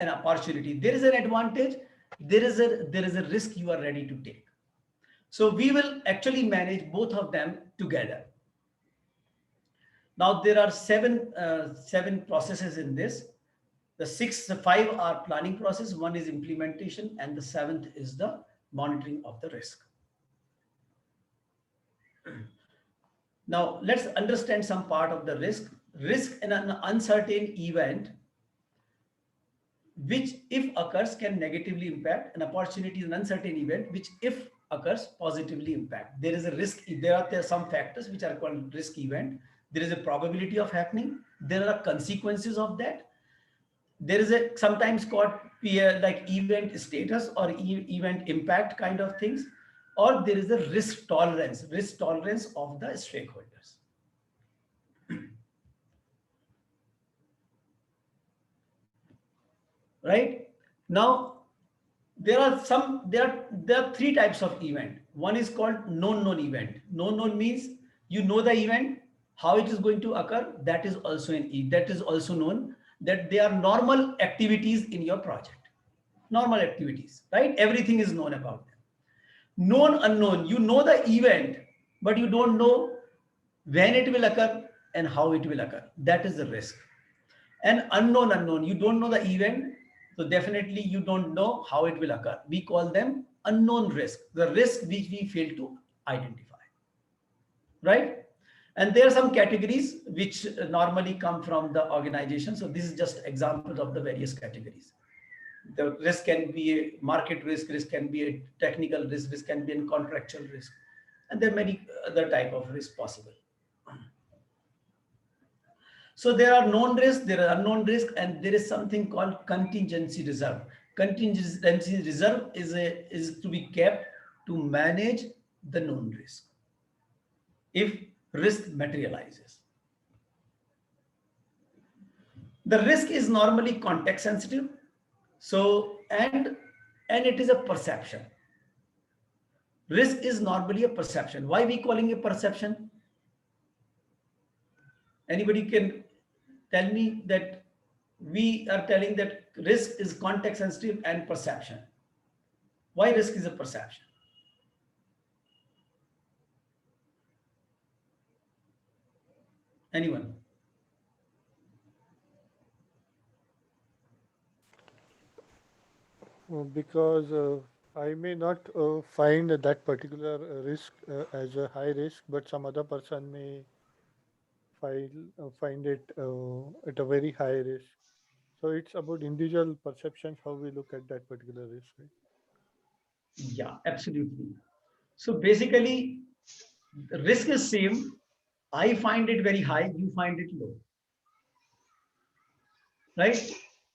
an opportunity. There is an advantage. There is a risk you are ready to take. So we will actually manage both of them together. Now there are seven processes in this. The five are planning process, one is implementation, and the seventh is the monitoring of the risk. Now let's understand some part of the risk. Risk in an uncertain event, which if occurs can negatively impact. An opportunity is an uncertain event, which if occurs positively impact. There is a risk. There are some factors which are called risk event. There is a probability of happening. There are consequences of that. There is a sometimes called like event status or event impact kind of things, or there is a risk tolerance of the stakeholders. Right now, there are three types of event. One is called known event. Known means you know the event, how it is going to occur. That is also known, that they are normal activities in your project. Normal activities, right? Everything is known about them. Known unknown, you know the event, but you don't know when it will occur and how it will occur. That is the risk. And unknown, you don't know the event, so definitely you don't know how it will occur. We call them unknown risk, the risk which we fail to identify, right? And there are some categories which normally come from the organization. So this is just examples of the various categories. The risk can be a market risk can be a technical risk can be a contractual risk, and there are many other type of risk possible. So there are known risks, there are unknown risks, and there is something called contingency reserve. Contingency reserve is to be kept to manage the known risk if risk materializes. The risk is normally context sensitive. So and it is a perception. Risk is normally a perception. Why we calling it perception? Anybody can tell me that we are telling that risk is context sensitive and perception. Why risk is a perception? Anyone? Because I may not find that particular risk as a high risk, but some other person may find it at a very high risk. So it's about individual perceptions how we look at that particular risk, right? Yeah, absolutely. So basically, the risk is same. I find it very high, you find it low, right?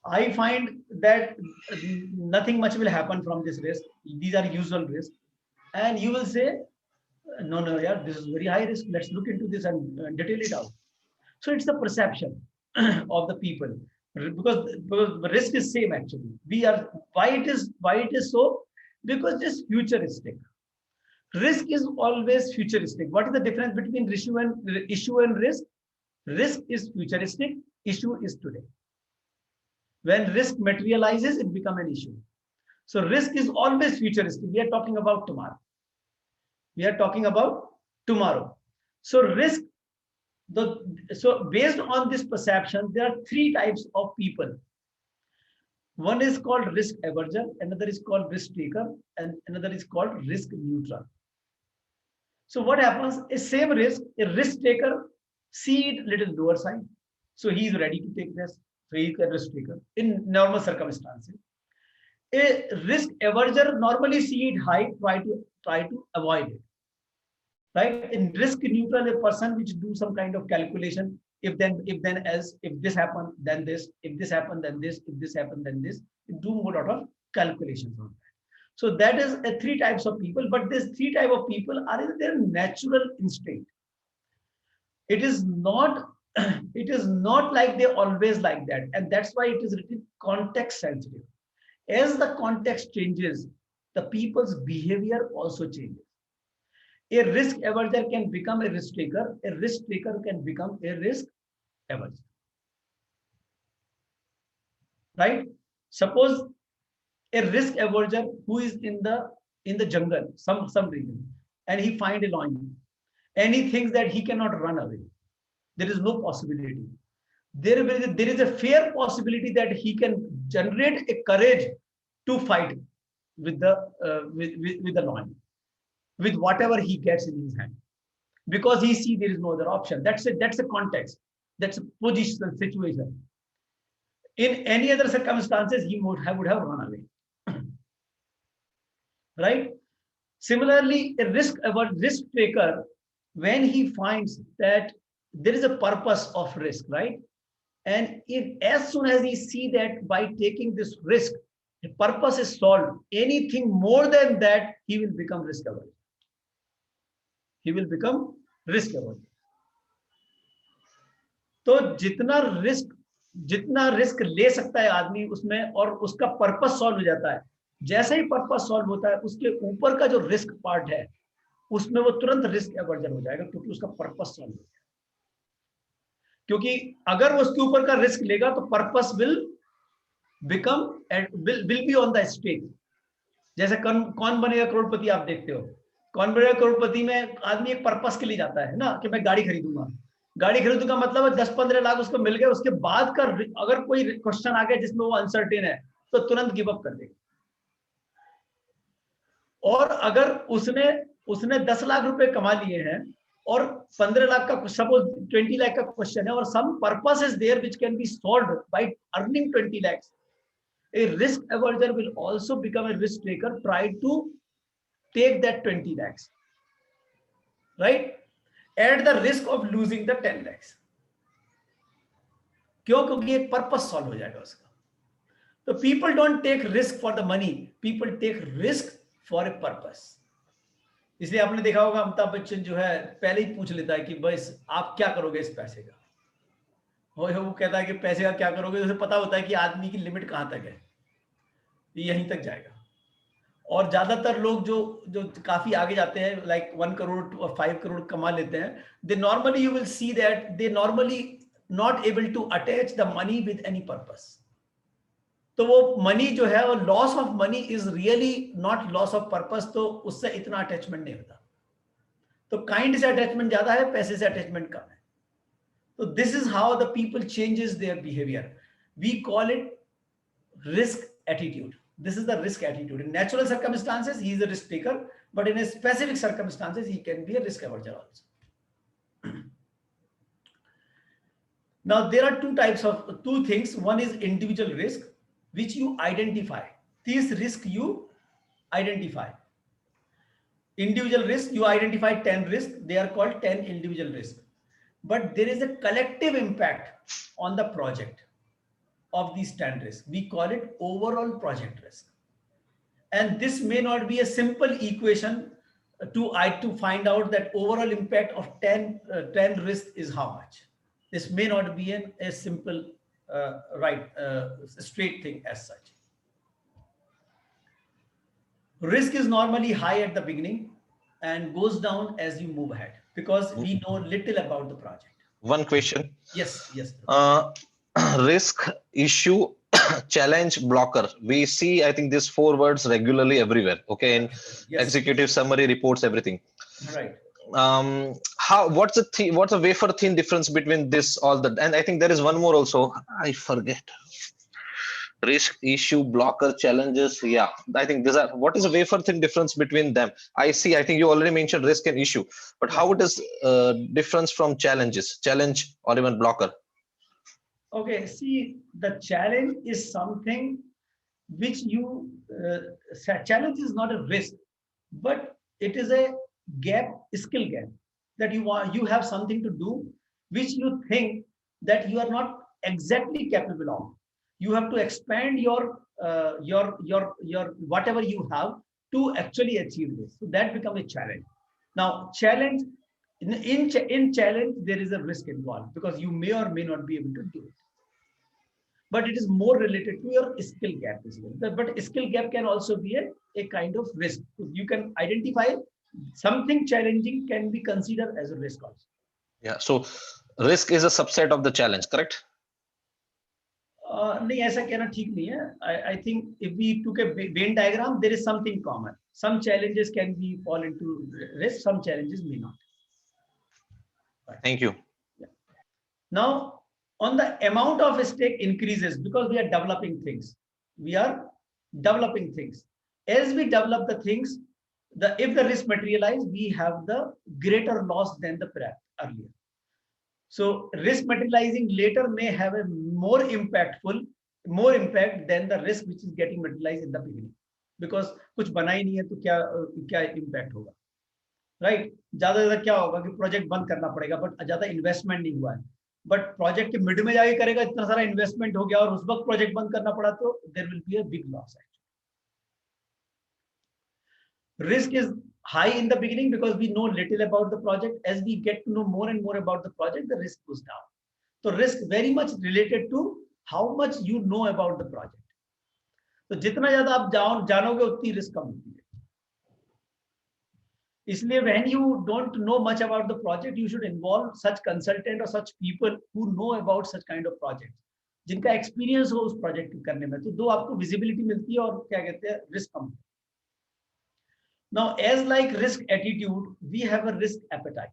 I find that nothing much will happen from this risk. These are usual risks. And you will say, no, yeah, this is very high risk. Let's look into this and detail it out. So it's the perception of the people, because the risk is same actually. Why it is so? Because it's futuristic. Risk is always futuristic. What is the difference between issue and risk? Risk is futuristic, issue is today. When risk materializes, it becomes an issue. So risk is always futuristic. We are talking about tomorrow. So risk, so based on this perception, there are three types of people. One is called risk averser, another is called risk taker, and another is called risk neutral. So what happens? A same risk, a risk taker see it little lower side, so he is ready to take this. So he is a risk taker in normal circumstances. A risk averser normally see it high, try to avoid it. Right? In risk neutral, a person which do some kind of calculation, if this happened, then this, if this happened, then this, if this happened, then this, do a lot of calculations on that. So that is a three types of people, but these three type of people are in their natural instinct. It is not it is not like they always like that, and that's why it is written context sensitive. As the context changes, the people's behavior also changes. A risk averser can become a risk taker can become a risk averser. Right? suppose a risk averser who is in the jungle, some region, and he find a lion, and he thinks that he cannot run away. There is no possibility. There is a fair possibility that he can generate a courage to fight with the lion, with whatever he gets in his hand, because he see there is no other option. That's a context. That's a position situation. In any other circumstances, he would have run away. Right? Similarly, a risk taker, when he finds that there is a purpose of risk, right? And if as soon as he see that by taking this risk, the purpose is solved, anything more than that, he will become risk averse. He will become risk averse. तो जितना risk ले सकता है आदमी उसमें, और उसका purpose solve हो जाता है, जैसे ही पर्पस सॉल्व होता है, उसके ऊपर का जो रिस्क पार्ट है उसमें वो तुरंत रिस्क एवर्जन हो जाएगा, क्योंकि उसका पर्पस सॉल्व हो जाएगा। क्योंकि अगर वो उसके ऊपर का रिस्क लेगा तो purpose will be on the stage. जैसे कौन बनेगा करोड़पति, आप देखते हो कौन बनेगा करोड़पति में आदमी एक पर्पस के लिए जाता है ना, कि मैं गाड़ी खरीदूंगा। गाड़ी खरीदूंगा मतलब 10-15 लाख उसको मिल गए, उसके बाद का अगर कोई क्वेश्चन आ गया जिसमें वो अनसर्टेन है तो तुरंत गिव अप कर देगा। और अगर उसने 10 लाख रुपए कमा लिए हैं और 15 लाख का, सपोज 20 लाख का क्वेश्चन है, और some purpose is there which can be solved by earning 20 lakh, a risk averser will also become a risk taker, try to take that 20 lakhs, right, at the risk of losing the 10 lakhs. क्यों? क्योंकि एक purpose solve हो जाएगा उसका। तो people don't take risk for the money, people take risk for a purpose. इसलिए आपने देखा होगा अमिताभ बच्चन जो है पहले ही पूछ लेता है कि बस आप क्या करोगे इस पैसे का। वो कहता है कि पैसे का क्या करोगे, उसे पता होता है कि आदमी की लिमिट कहां तक है, यहीं तक जाएगा। और ज्यादातर लोग जो काफी आगे जाते हैं, लाइक 1 करोड़ और 5 करोड़ कमा लेते हैं, they normally, you will see that they normally not able to attach the money with any purpose. तो वो मनी जो है, वो loss of money is really not loss of purpose, तो उससे इतना अटैचमेंट नहीं होता। तो काइंड से अटैचमेंट ज्यादा है, पैसे से अटैचमेंट कम है। तो this is how the people changes their behaviour. We call it risk attitude. This is the risk attitude. In natural circumstances, he is a risk taker, but in a specific circumstances, he can be a risk averser also. Now, there are two things. One is individual risk, which you identify. This risk you identify. Individual risk, you identify 10 risks. They are called 10 individual risks. But there is a collective impact on the project of these 10 risks. We call it overall project risk. And this may not be a simple equation to find out that overall impact of 10 risks is how much. This may not be a simple, straight thing as such. Risk is normally high at the beginning and goes down as you move ahead, because we know little about the project. One question. Yes. Risk, issue, challenge, blocker. We see, I think, these 4 words regularly everywhere. Okay, in executive summary reports, everything. Right. What's a wafer thin difference between this all that? And I think there is one more also. I forget. Risk, issue, blocker, challenges. Yeah, I think these are. What is a wafer thin difference between them? I think you already mentioned risk and issue, but how it is difference from challenge or even blocker? Okay, see, the challenge is something which challenge is not a risk, but it is a skill gap, that you have something to do which you think that you are not exactly capable of. You have to expand your whatever you have to actually achieve this. So that becomes a challenge. Now, challenge in challenge there is a risk involved, because you may or may not be able to do it. But it is more related to your skill gap. But skill gap can also be a kind of risk. You can identify something challenging can be considered as a risk also. Yeah. So risk is a subset of the challenge, correct? नहीं, ऐसा कहना ठीक नहीं है. I think if we took a Venn diagram, there is something common. Some challenges can be fall into risk, some challenges may not. Right. Thank you. Yeah. Now, on the amount of stake increases because we are developing things. We are developing things. As we develop the things, if the risk materialize, we have the greater loss than the earlier. So risk materializing later may have a more impact than the risk which is getting materialized in the beginning, because कुछ बना ही नहीं है तो क्या impact होगा, right? ज्यादा क्या होगा कि प्रोजेक्ट बंद करना पड़ेगा, बट ज्यादा इन्वेस्टमेंट नहीं हुआ है, बट प्रोजेक्ट के मिड में जाके करेगा, इतना सारा इन्वेस्टमेंट हो गया और उस वक्त प्रोजेक्ट बंद करना पड़ा, तो there will be a big loss. Risk is high in the beginning because we know little about the project. As we get to know more and more about the project, the risk goes down. So risk very much related to how much you know about the project. तो जितना ज्यादा आप जानोगे उतनी risk कम होती है. इसलिए when you don't know much about the project, you should involve such consultant or such people who know about such kind of projects, जिनका एक्सपीरियंस हो उस प्रोजेक्ट करने में, तो दो आपको विजिबिलिटी मिलती है और क्या कहते हैं, risk come. Now, as like risk attitude, we have a risk appetite.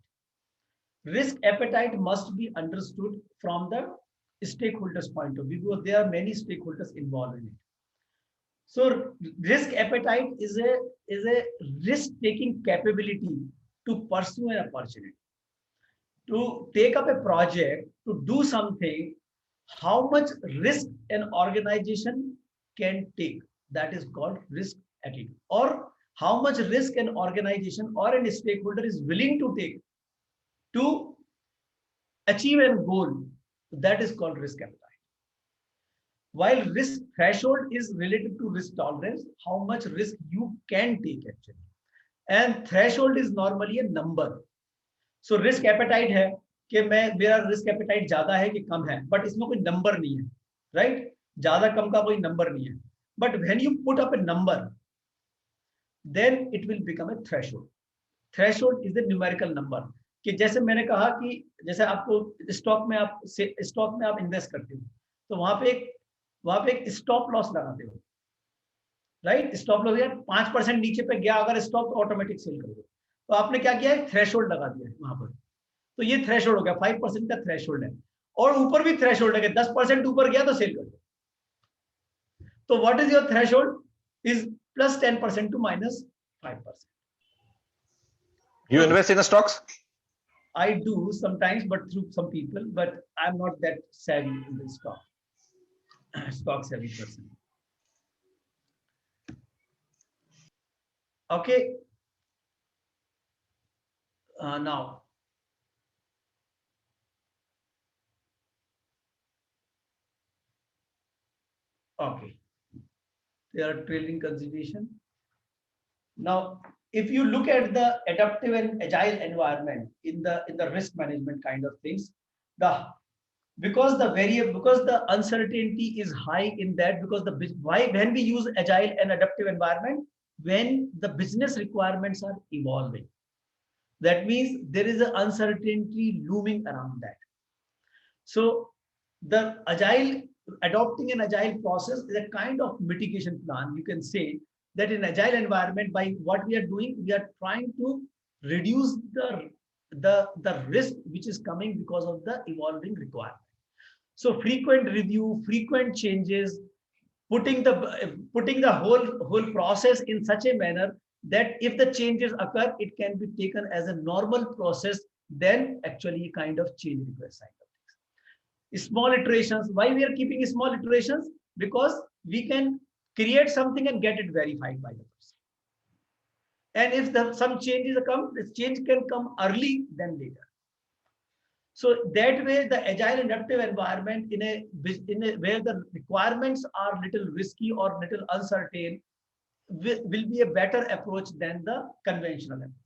Risk appetite must be understood from the stakeholders' point of view, because there are many stakeholders involved in it. So, risk appetite is a risk-taking capability to pursue an opportunity, to take up a project, to do something. How much risk an organization can take, that is called risk attitude, or how much risk an organization or a stakeholder is willing to take to achieve a goal, that is called risk appetite. While risk threshold is related to risk tolerance, how much risk you can take actually, and threshold is normally a number. So risk appetite है कि मेरा risk appetite ज्यादा है कि कम है, but इसमें कोई number नहीं है, right? ज्यादा कम का कोई number नहीं है. But when you put up a number, then it will become a threshold. Threshold is the numerical number. कि जैसे मैंने कहा कि जैसे आपको स्टॉक में आप इन्वेस्ट करते हो, तो वहां पे एक स्टॉप लॉस लगाते हो, राइट? स्टॉप लॉस यार 5% नीचे पे गया अगर स्टॉक, तो ऑटोमेटिक सेल कर दो. तो आपने क्या किया है, थ्रेशोल्ड लगा दिया है वहां पर. तो ये थ्रेशोल्ड हो गया, 5% का थ्रेशोल्ड है, और ऊपर भी थ्रेशोल्ड है कि 10% ऊपर गया तो सेल कर दो. तो what is your threshold? Is plus 10% to minus 5%. You invest in the stocks? I do sometimes, but through some people, but I'm not that savvy in the stock savvy person. Okay. Now, okay. There are trailing consideration. Now, if you look at the adaptive and agile environment in the risk management kind of things, because the uncertainty is high in that, because when we use agile and adaptive environment, when the business requirements are evolving, that means there is an uncertainty looming around that. So the adopting an agile process is a kind of mitigation plan. You can say that in agile environment, by what we are doing, we are trying to reduce the risk which is coming because of the evolving requirement. So frequent review, frequent changes, putting the whole process in such a manner that if the changes occur, it can be taken as a normal process, then actually kind of change request cycle. Small iterations. Why we are keeping small iterations? Because we can create something and get it verified by the person. And if some changes come, this change can come early than later. So that way, the agile and adaptive environment in a where the requirements are little risky or little uncertain will be a better approach than the conventional approach.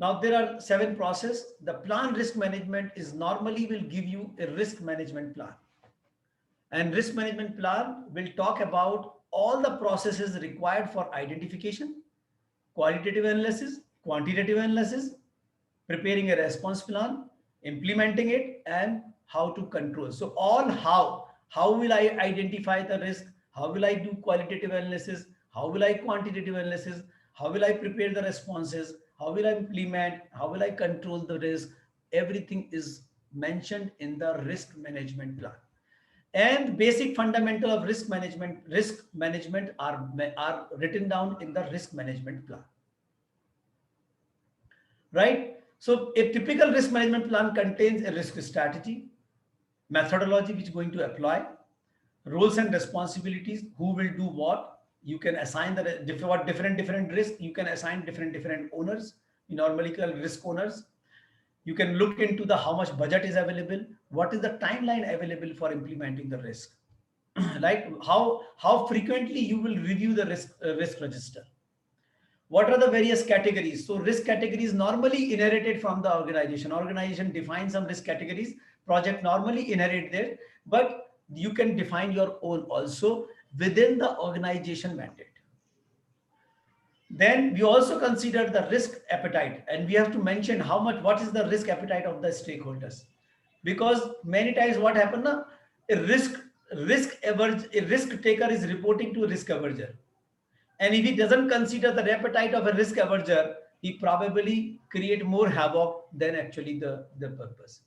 Now there are 7 processes. The plan risk management is normally will give you a risk management plan. And risk management plan will talk about all the processes required for identification, qualitative analysis, quantitative analysis, preparing a response plan, implementing it, and how to control. So all how will I identify the risk? How will I do qualitative analysis? How will I quantitative analysis? How will I prepare the responses? How will I implement? How will I control the risk? Everything is mentioned in the risk management plan. And basic fundamental of risk management are written down in the risk management plan, right? So a typical risk management plan contains a risk strategy, methodology which is going to apply, roles and responsibilities, who will do what. You can assign the different risk. You can assign different owners. We normally call risk owners. You can look into the how much budget is available, what is the timeline available for implementing the risk, like how frequently you will review the risk register. What are the various categories? So risk categories normally inherited from the organization defines some risk categories, project normally inherit there, but you can define your own also within the organization mandate. Then we also consider the risk appetite, and we have to mention what is the risk appetite of the stakeholders, because many times what happen na, a risk taker is reporting to a risk averger, and if he doesn't consider the appetite of a risk averger, he probably create more havoc than actually the purpose,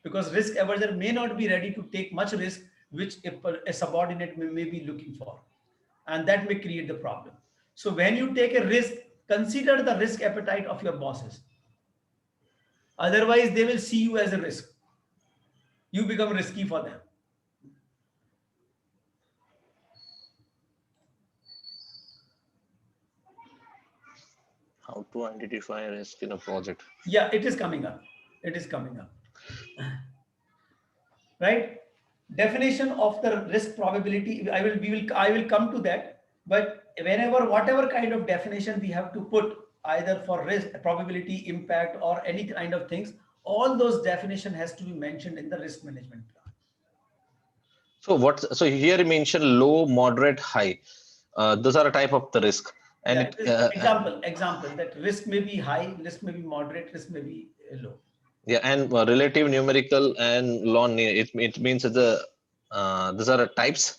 because risk averger may not be ready to take much risk which a subordinate may be looking for, and that may create the problem. So when you take a risk, consider the risk appetite of your bosses. Otherwise, they will see you as a risk. You become risky for them. How to identify risk in a project? Yeah, it is coming up. It is coming up. Right? Definition of the risk probability. I will come to that. But whatever kind of definition we have to put, either for risk, probability, impact, or any kind of things, all those definition has to be mentioned in the risk management plan. So here you mentioned low, moderate, high. Those are a type of the risk. And Yeah, example that risk may be high, risk may be moderate, risk may be low. yeah, and relative, numerical, and it means the these are types.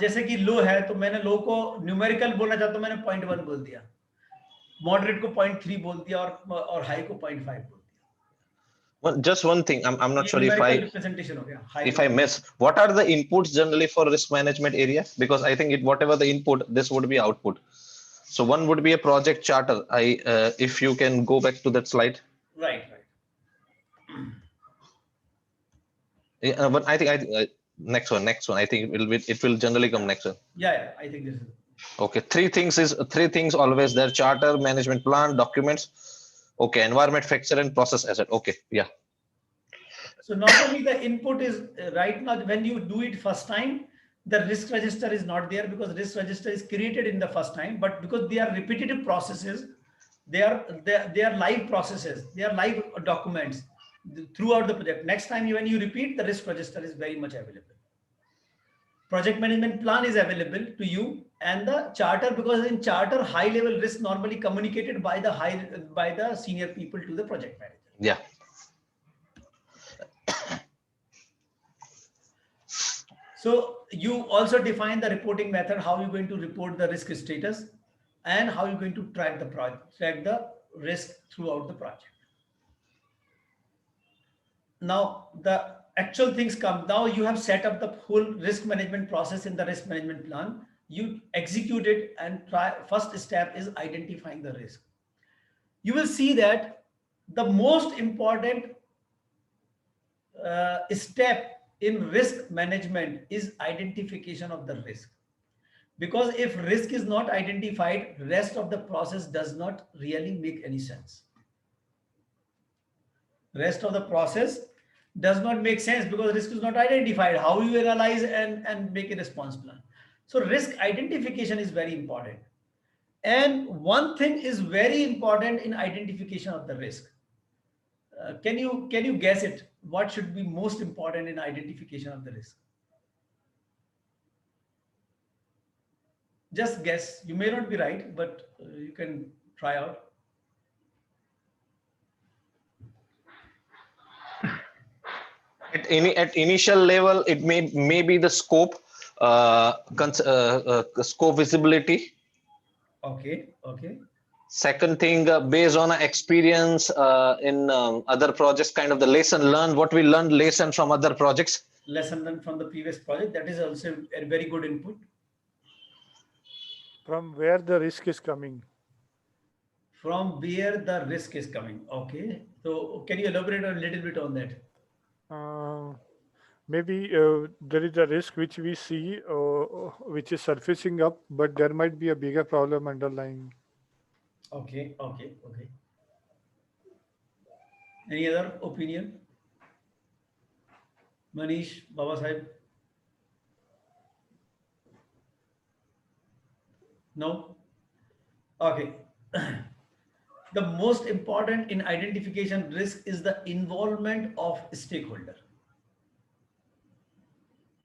जैसे कि लो है तो मैंने लो को numerical बोलना चाहता हूं, मैंने 0.1 बोल दिया, मॉडरेट को 0.3 बोल दिया, और हाई को 0.5 बोल दिया. Just one thing, I'm not ये sure न्यूमेरिकल रिप्रेजेंटेशन हो गया. if I miss, what are the inputs generally for risk management area? Because I think whatever the input, this would be output. So one would be a project charter. If you can go back to that slide. Right. Yeah, but I think next one. I think it will generally come next one. Yeah, I think this is okay. Three things always there: charter, management plan, documents. Okay, environment, factor, and process asset. Okay, yeah. So normally the input is right now when you do it first time, the risk register is not there, because risk register is created in the first time, but because they are repetitive processes, they are live processes, they are live documents throughout the project. Next time when you repeat, the risk register is very much available. Project management plan is available to you, and the charter, because in charter high level risk normally communicated by the senior people to the project manager. Yeah. So you also define the reporting method, how you're going to report the risk status, and how you're going to track the risk throughout the project. Now the actual things come. Now you have set up the whole risk management process in the risk management plan. You execute it and first step is identifying the risk. You will see that the most important step in risk management is identification of the risk, because if risk is not identified, rest of the process does not really make any sense. Rest of the process does not make sense because risk is not identified. How you analyze and make a response plan? So risk identification is very important, and one thing is very important in identification of the risk. Can you guess it? What should be most important in identification of the risk? Just guess. You may not be right, but you can try out. At initial level, it may be the scope, scope visibility. Okay, okay. Second thing, based on experience in other projects, kind of the lesson learned, what we learned lesson from other projects. Lesson learned from the previous project. That is also a very good input. From where the risk is coming. From where the risk is coming. Okay. So can you elaborate a little bit on that? Uh, Maybe there is a risk which we see, which is surfacing up, but there might be a bigger problem underlying. Okay, okay, okay. Any other opinion? Manish, Baba Sahib? No? Okay. The most important in identification risk is the involvement of stakeholder.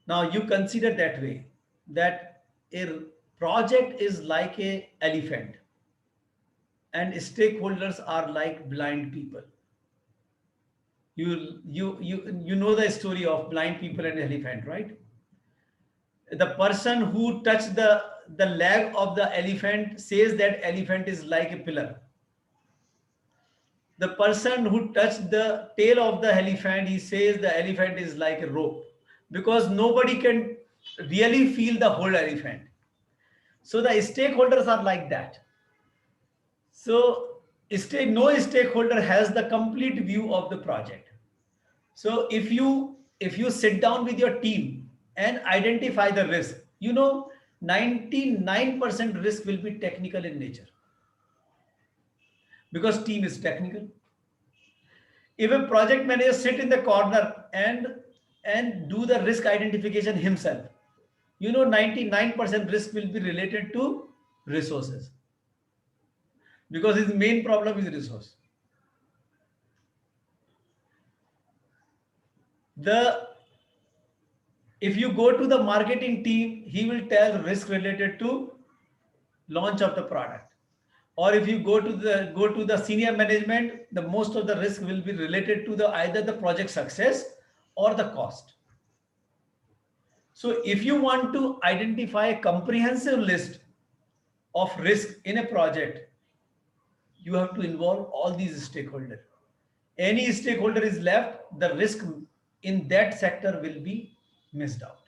Now you consider that way that a project is like a elephant and stakeholders are like blind people. You know the story of blind people and elephant, right? The person who touched the leg of the elephant says that elephant is like a pillar. The person who touched the tail of the elephant, he says the elephant is like a rope, because nobody can really feel the whole elephant. So the stakeholders are like that. So no stakeholder has the complete view of the project. So if you sit down with your team and identify the risk, 99% risk will be technical in nature, because team is technical. If a project manager sit in the corner and do the risk identification himself, 99% risk will be related to resources, because his main problem is resource. The If you go to the marketing team, he will tell risk related to launch of the product. Or if you go to the senior management, the most of the risk will be related to the either the project success or the cost. So if you want to identify a comprehensive list of risk in a project, you have to involve all these stakeholders. Any stakeholder is left, the risk in that sector will be missed out.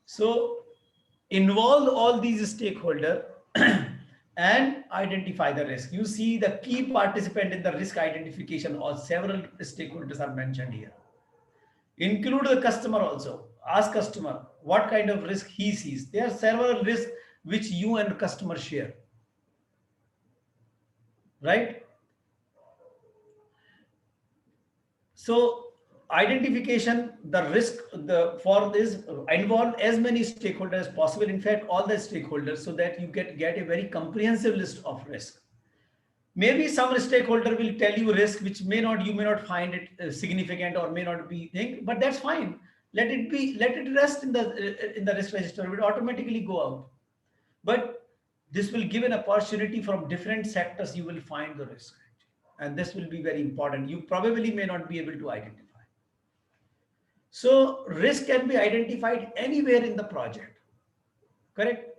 So involve all these stakeholders and identify the risk. You see the key participant in the risk identification, or several stakeholders are mentioned here. Include the customer also. Ask customer what kind of risk he sees. There are several risks which you and customer share, right? So identification, the risk, the for this involve as many stakeholders as possible. In fact, all the stakeholders, so that you get a very comprehensive list of risk. Maybe some stakeholder will tell you risk which you may not find it significant or may not be thing, but that's fine. Let it rest in the risk register. It will automatically go out. But this will give an opportunity from different sectors. You will find the risk, and this will be very important. You probably may not be able to identify. So risk can be identified anywhere in the project, correct?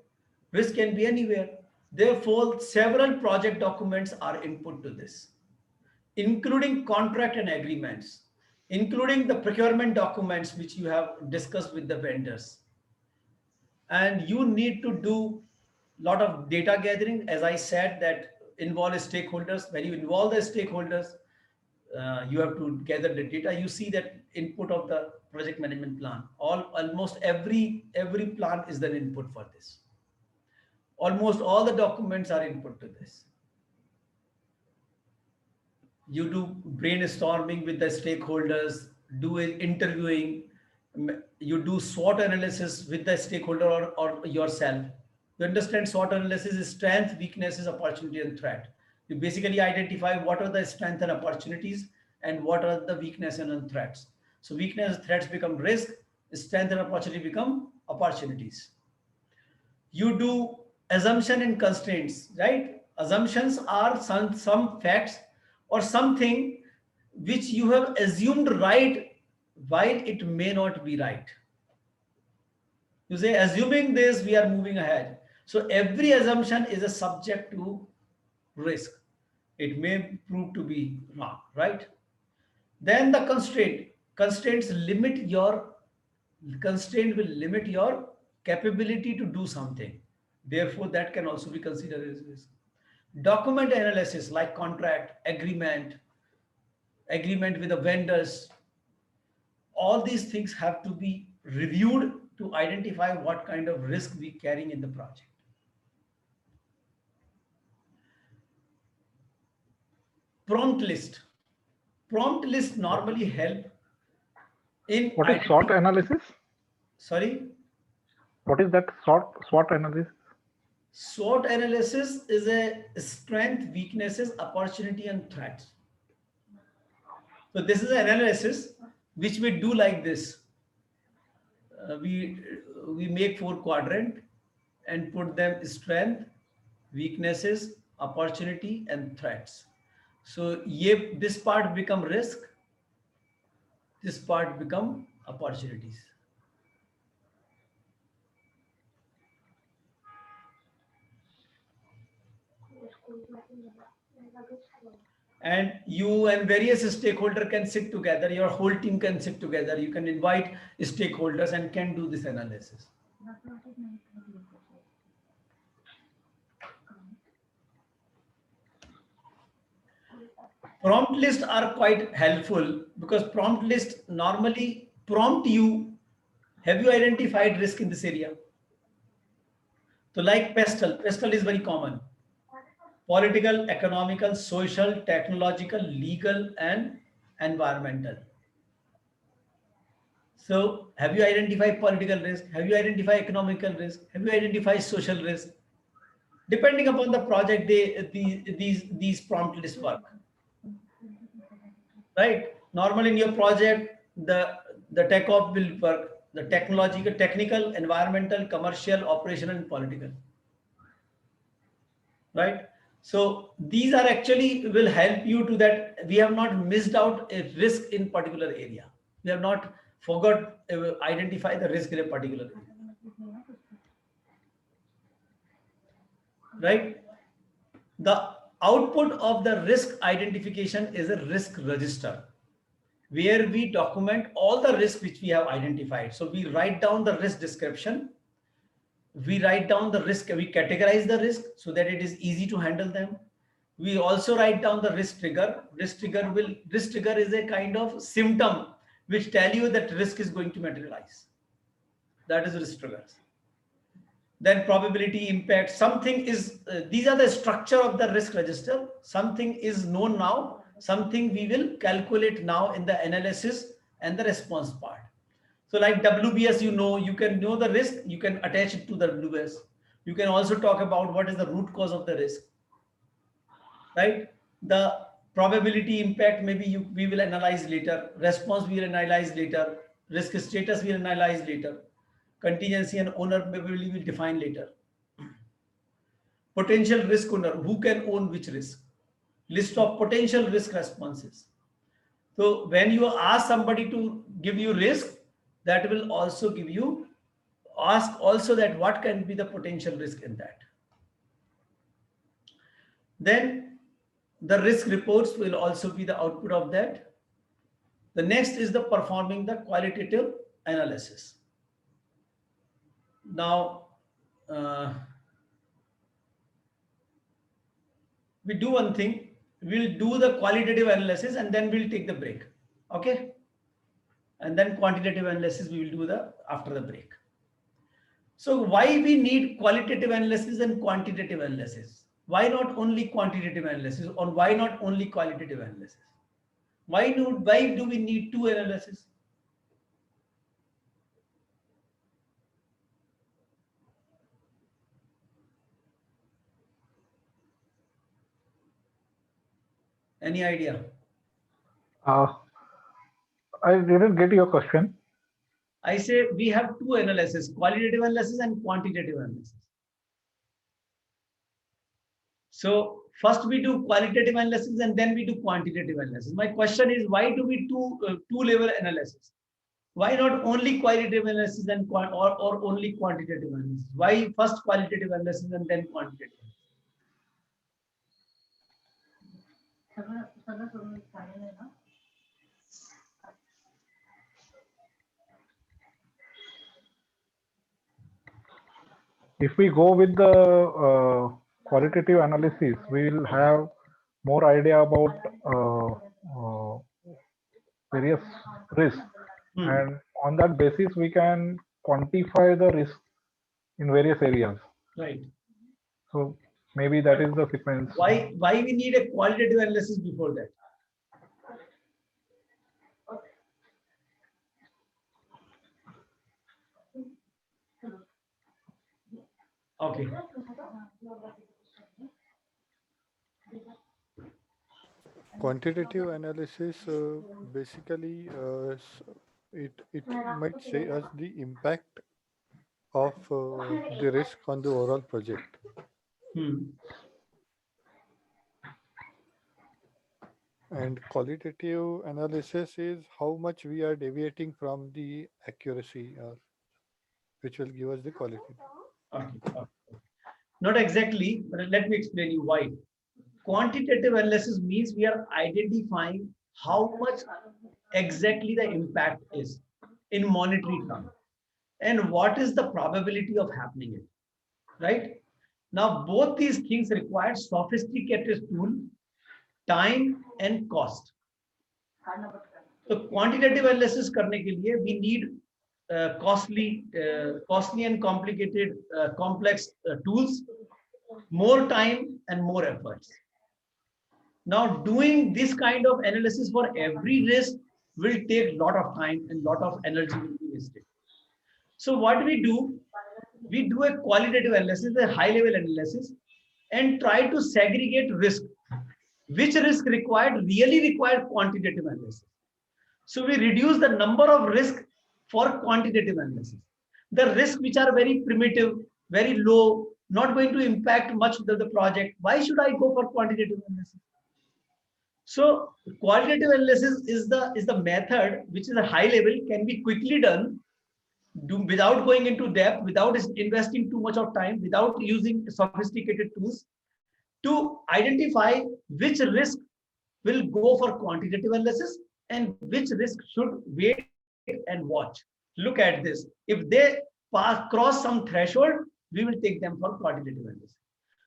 Risk can be anywhere. Therefore, several project documents are input to this, including contract and agreements, including the procurement documents which you have discussed with the vendors. And you need to do a lot of data gathering. As I said, that involve stakeholders. When you involve the stakeholders, you have to gather the data. You see that input of the project management plan. Almost every plan is the input for this. Almost all the documents are input to this. You do brainstorming with the stakeholders, do interviewing, you do SWOT analysis with the stakeholder or yourself. You understand SWOT analysis is strength, weaknesses, opportunity, and threat. You basically identify what are the strengths and opportunities and what are the weaknesses and threats. So weakness and threats become risk, strength and opportunity become opportunities. You do assumption and constraints, right? Assumptions are some facts or something which you have assumed right while it may not be right. You say, assuming this, we are moving ahead. So every assumption is a subject to risk. It may prove to be wrong, right? Then the constraints limit your constraint will limit your capability to do something. Therefore, that can also be considered as risk. Document analysis like contract, agreement with the vendors, all these things have to be reviewed to identify what kind of risk we carrying in the project. Prompt list. Prompt list normally help in What is SWOT analysis? sorry. What is that SWOT analysis? SWOT analysis is a strength, weaknesses, opportunity, and threats. So this is an analysis which we do like this. We make 4 quadrant and put them strength, weaknesses, opportunity, and threats. So this part become risk, this part become opportunities. And you and various stakeholders can sit together, your whole team can sit together, you can invite stakeholders and can do this analysis. Prompt lists are quite helpful because prompt lists normally prompt you, have you identified risk in this area? So like pestle is very common. Political, economical, social, technological, legal, and environmental. So have you identified political risk? Have you identified economical risk? Have you identified social risk? Depending upon the project, these prompt lists work. Right? Normally in your project, the tech op will work, the technological, technical, environmental, commercial, operational, and political. Right? So these are actually will help you to that we have not missed out a risk in particular area. We have not forgot identify the risk in a particular area. Right? The output of the risk identification is a risk register where we document all the risks which we have identified. So we write down the risk description, we write down the risk, we categorize the risk so that it is easy to handle them. We also write down the risk trigger. Risk trigger is a kind of symptom which tell you that risk is going to materialize. That is risk triggers. Then probability, impact, something is, these are the structure of the risk register. Something is known now, something we will calculate now in the analysis and the response part. So like WBS, you can know the risk, you can attach it to the WBS. You can also talk about what is the root cause of the risk, right? The probability impact, maybe we will analyze later. Response we will analyze later. Risk status we will analyze later. Contingency and owner maybe we will define later. Potential risk owner, who can own which risk? List of potential risk responses. So when you ask somebody to give you risk, that will also give you, ask also that what can be the potential risk in that. Then the risk reports will also be the output of that. The next is the performing the qualitative analysis. Now, we do one thing, we'll do the qualitative analysis and then we'll take the break. Okay. And then quantitative analysis we will do after the break. So why we need qualitative analysis and quantitative analysis? Why not only quantitative analysis, or why not only qualitative analysis? Why do we need two analysis? Any idea? I didn't get your question. I say we have two analysis, qualitative analysis and quantitative analysis. So first we do qualitative analysis and then we do quantitative analysis. My question is, why do we do two-level analysis? Why not only qualitative analysis and or only quantitative analysis? Why first qualitative analysis and then quantitative? If we go with the qualitative analysis, we will have more idea about various risks, and on that basis, we can quantify the risk in various areas. Right. So maybe that is the sequence. Why we need a qualitative analysis before that? Okay. Quantitative analysis basically it might say us the impact of the risk on the overall project. And qualitative analysis is how much we are deviating from the accuracy, which will give us the quality. Okay. Not exactly, but let me explain you why. Quantitative analysis means we are identifying how much exactly the impact is in monetary terms and what is the probability of happening it. Right? Now, both these things require sophisticated tool, time and cost. So quantitative analysis करने के लिए we need costly and complicated complex tools, more time and more efforts. Now, doing this kind of analysis for every risk will take a lot of time and lot of energy will be wasted. So what we do a qualitative analysis, a high level analysis, and try to segregate risk. Which risk really required quantitative analysis. So we reduce the number of risk for quantitative analysis. The risks which are very primitive, very low, not going to impact much of the project. Why should I go for quantitative analysis? So qualitative analysis is the method which is a high level, can be quickly done, without going into depth, without investing too much of time, without using sophisticated tools, to identify which risk will go for quantitative analysis and which risk should wait and watch. Look at this. If they cross some threshold, we will take them for quantitative analysis.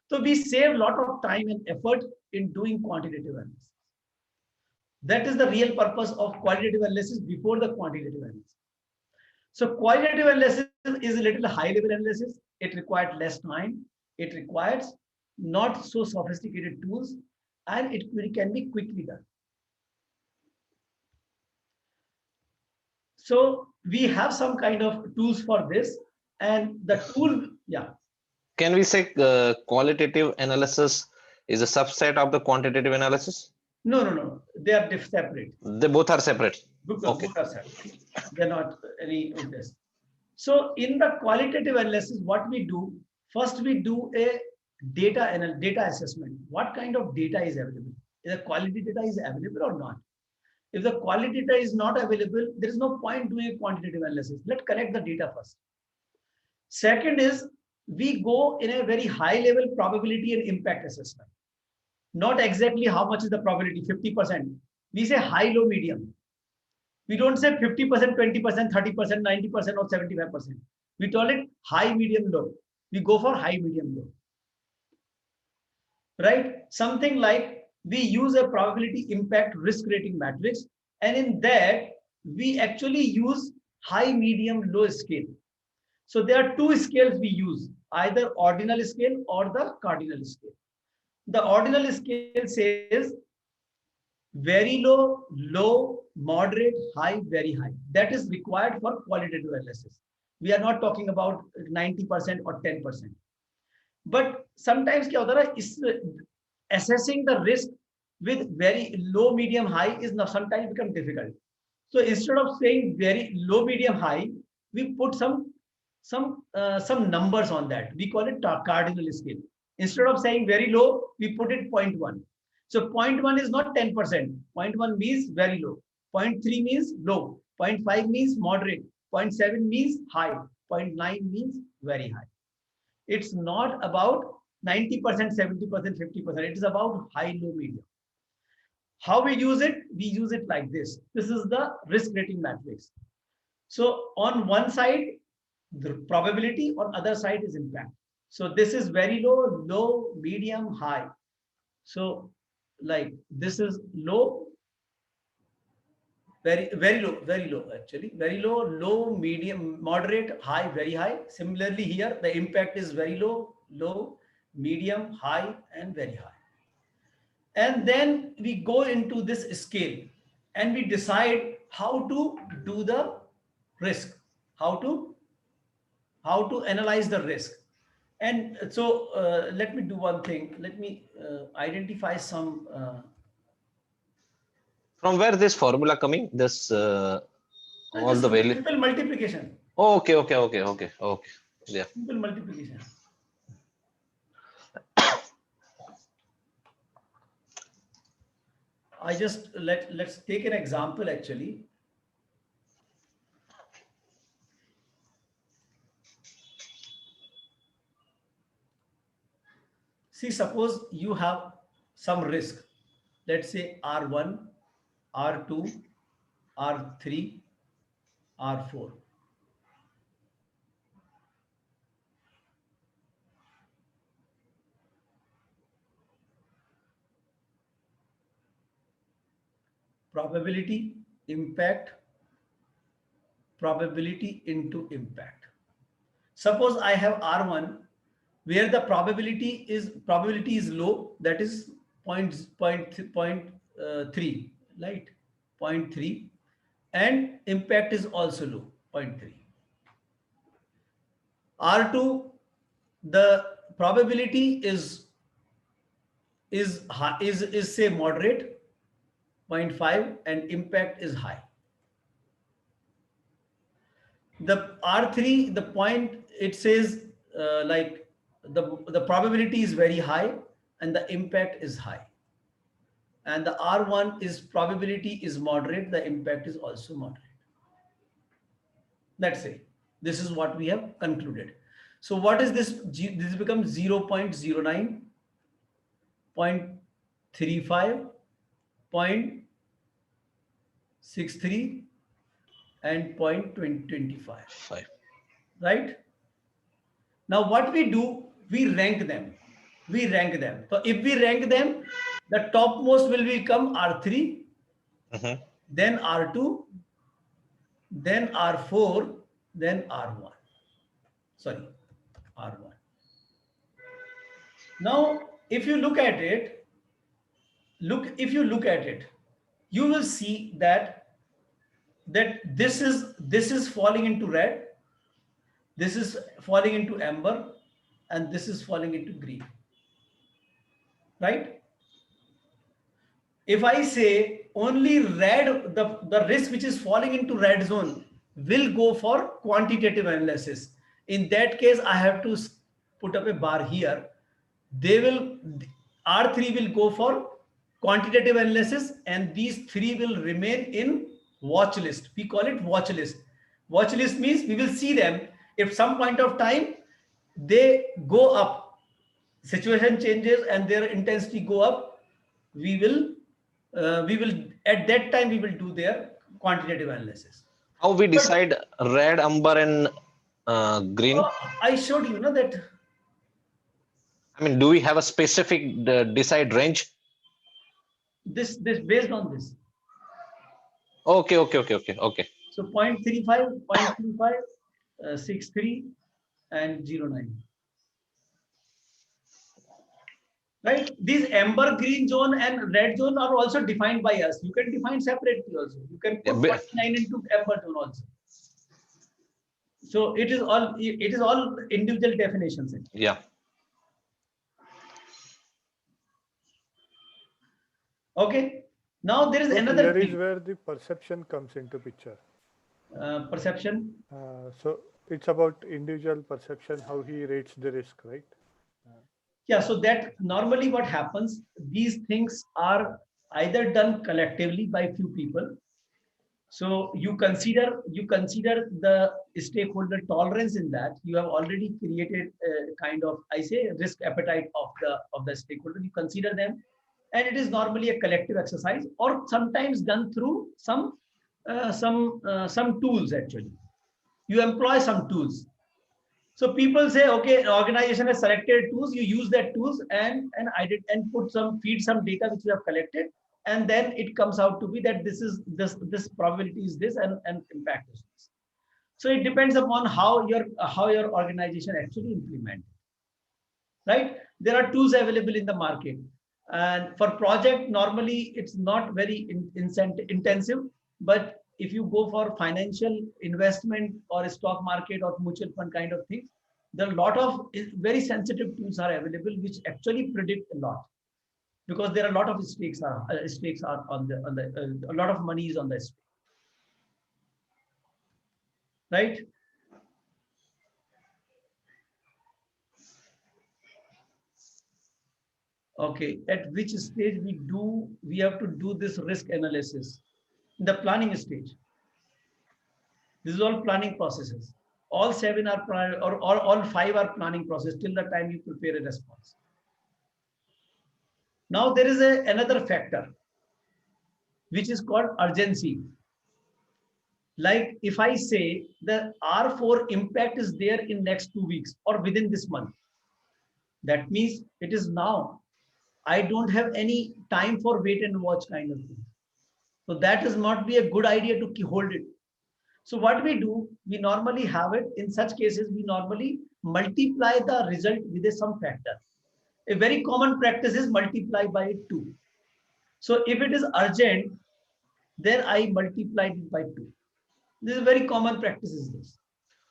So we save a lot of time and effort in doing quantitative analysis. That is the real purpose of qualitative analysis before the quantitative analysis. So qualitative analysis is a little high level analysis. It requires less time. It requires not so sophisticated tools, and it can be quickly done. So we have some kind of tools for this, and the tool, yeah. Can we say qualitative analysis is a subset of the quantitative analysis? No. They are separate. They both are separate. Okay. Both are separate. They're not any of this. So in the qualitative analysis, what we do, first we do a data assessment. What kind of data is available? Is the quality data is available or not? If the quality data is not available, there is no point doing a quantitative analysis. Let's collect the data first. Second is, we go in a very high level probability and impact assessment. Not exactly how much is the probability, 50%. We say high, low, medium. We don't say 50%, 20%, 30%, 90% or 75%. We call it high, medium, low. We go for high, medium, low. Right? Something like we use a probability impact risk rating matrix, and in that we actually use high, medium, low scale. So there are two scales we use, either ordinal scale or the cardinal scale. The ordinal scale says very low, low, moderate, high, very high. That is required for qualitative analysis. We are not talking about 90% or 10%. But sometimes assessing the risk with very low, medium, high is now sometimes become difficult. So instead of saying very low, medium, high, we put some numbers on that. We call it cardinal scale. Instead of saying very low, we put it 0.1. So 0.1 is not 10%. 0.1 means very low. 0.3 means low. 0.5 means moderate. 0.7 means high. 0.9 means very high. It's not about 90%, 70%, 50%. It is about high, low, medium. How we use it? We use it like this. This is the risk rating matrix. So on one side, the probability, on other side is impact. So this is very low, low, medium, high. So like this is low, very low actually, very low, low, medium, moderate, high, very high. Similarly here, the impact is very low, low, medium, high, and very high. And then we go into this scale and we decide how to do the risk, how to analyze the risk. And so let me do one thing. Let me identify some. From where this formula coming? This all the value. Simple multiplication. Oh, okay. Yeah. Simple multiplication. I just let's take an example actually. See, suppose you have some risk. Let's say R1, R2, R3, R4. Probability, impact, probability into impact. Suppose I have R1 where the probability is low, that is 0.3, right? 0.3, and impact is also low, 0.3. R2, the probability is high, is say moderate, 0.5, and impact is high. The R3, the point it says like the probability is very high and the impact is high. And the R1 is probability is moderate, the impact is also moderate. Let's say this is what we have concluded. So what is this? This becomes 0.09, 0.35, 0.63, and 0.25. Right? Now what we do, we rank them. So if we rank them, the topmost will become R3, then R2, then R4, then R1. Sorry, R1. Now, if you look at it, you will see that this is falling into red, this is falling into amber, and this is falling into green. Right? If I say only red, the risk which is falling into red zone will go for quantitative analysis. In that case, I have to put up a bar here. R3 will go for quantitative analysis, and these three will remain in watch list. We call it watch list. Watch list means we will see them. If some point of time they go up, situation changes and their intensity go up, we will at that time we will do their quantitative analysis. How we decide red, amber, and green? I showed you that. I mean, do we have a specific decide range? This based on this. Okay. So 0.35, 0.25, 63, and 0.9. Right? These amber, green zone and red zone are also defined by us. You can define separately also. You can put 0.9 into amber zone also. So it is all individual definitions. Yeah. Okay. Now there is another thing. Here is where the perception comes into picture. Perception. So it's about individual perception, how he rates the risk, right? Yeah, so that normally what happens, these things are either done collectively by few people. So you consider the stakeholder tolerance in that. You have already created a kind of, I say, risk appetite of the stakeholder. You consider them, and it is normally a collective exercise, or sometimes done through some tools. Actually, you employ some tools. So people say, okay, organization has selected tools. You use that tools and feed some data which you have collected, and then it comes out to be that this probability is this and impact is this. So it depends upon how your organization actually implement, right? There are tools available in the market, and for project normally it's not very intensive, but if you go for financial investment or a stock market or mutual fund kind of things, there are a lot of very sensitive tools are available which actually predict a lot, because there are a lot of stakes are on the a lot of money is on the stake, right? Okay, at which stage we have to do this risk analysis? In the planning stage. This is all planning processes. All seven are or all five are planning process till the time you prepare a response. Now there is another factor which is called urgency. Like if I say the R4 impact is there in next 2 weeks or within this month, that means it is now. I don't have any time for wait and watch kind of thing. So that is not be a good idea to hold it. So what we do, we normally have it in such cases, we normally multiply the result with some factor. A very common practice is multiply by 2. So if it is urgent, then I multiply it by 2. This is a very common practice is this.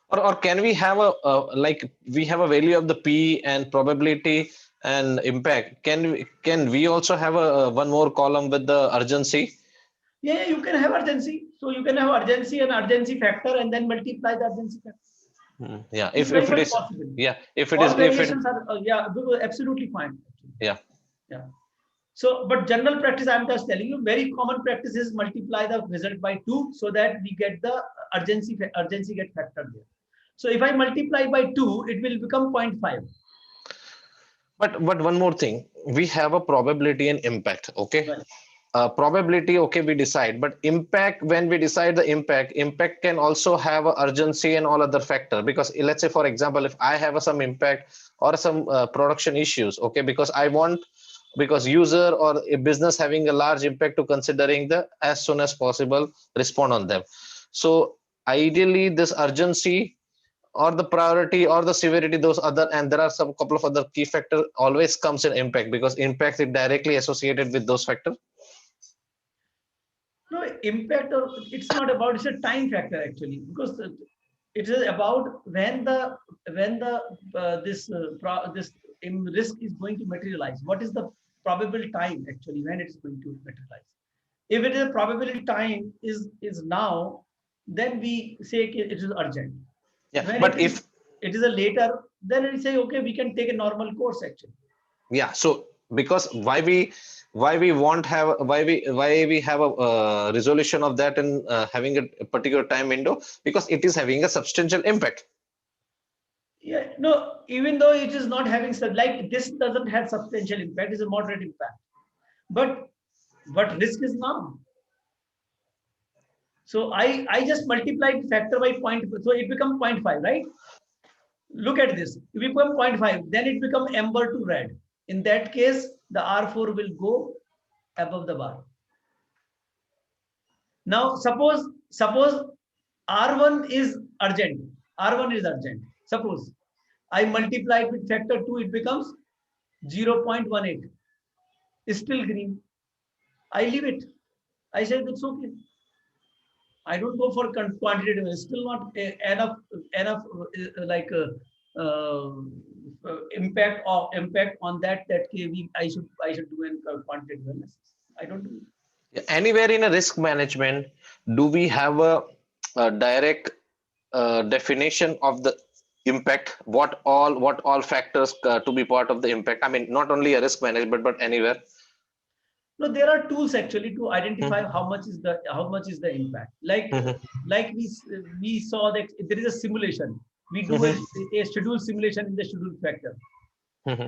Or can we have like we have a value of the P and probability and impact? Can we also have a one more column with the urgency? Yeah, you can have urgency. So you can have urgency and urgency factor and then multiply the urgency factor. Yeah, if it is possible. Yeah, if it all is variations are absolutely fine. Yeah. Yeah. So, but general practice, I'm just telling you, very common practice is multiply the result by 2 so that we get the urgency get factored there. So if I multiply by 2, it will become 0.5. But one more thing, we have a probability and impact. Okay. Right. Probability, okay, we decide, but impact, when we decide the impact can also have a urgency and all other factor, because let's say for example, if I have some impact or some production issues, okay, because user or a business having a large impact to considering the as soon as possible respond on them. So ideally this urgency or the priority or the severity, those other, and there are some couple of other key factors always comes in impact, because impact is directly associated with those factors. No, impact, or it's not about, it's a time factor actually, because it is about when the this risk is going to materialize. What is the probable time actually when it's going to materialize? If it is a probability time is now, then we say it is urgent. Yeah, when but if it is a later, then we say okay, we can take a normal course actually. Yeah, so because why we have a resolution of that and having a particular time window, because it is having a substantial impact. Yeah, no, even though it is not having like this doesn't have substantial impact, it's a moderate impact, but what risk is now. So I just multiplied factor by point, so it becomes 0.5, right? Look at this. If we become 0.5, then it becomes amber to red. In that case, the R4 will go above the bar. Now, suppose R1 is urgent. R1 is urgent. Suppose I multiply it with factor 2, it becomes 0.18. It's still green. I leave it. I say that's okay. I don't go for quantitative. It's still not enough like impact on that I should do a quantitative analysis. I don't do it. Anywhere in a risk management, do we have a direct definition of the impact? What all factors to be part of the impact? I mean, not only a risk management, but anywhere. No, there are tools actually to identify how much is the impact. Like we saw that there is a simulation. We do a schedule simulation in the schedule factor.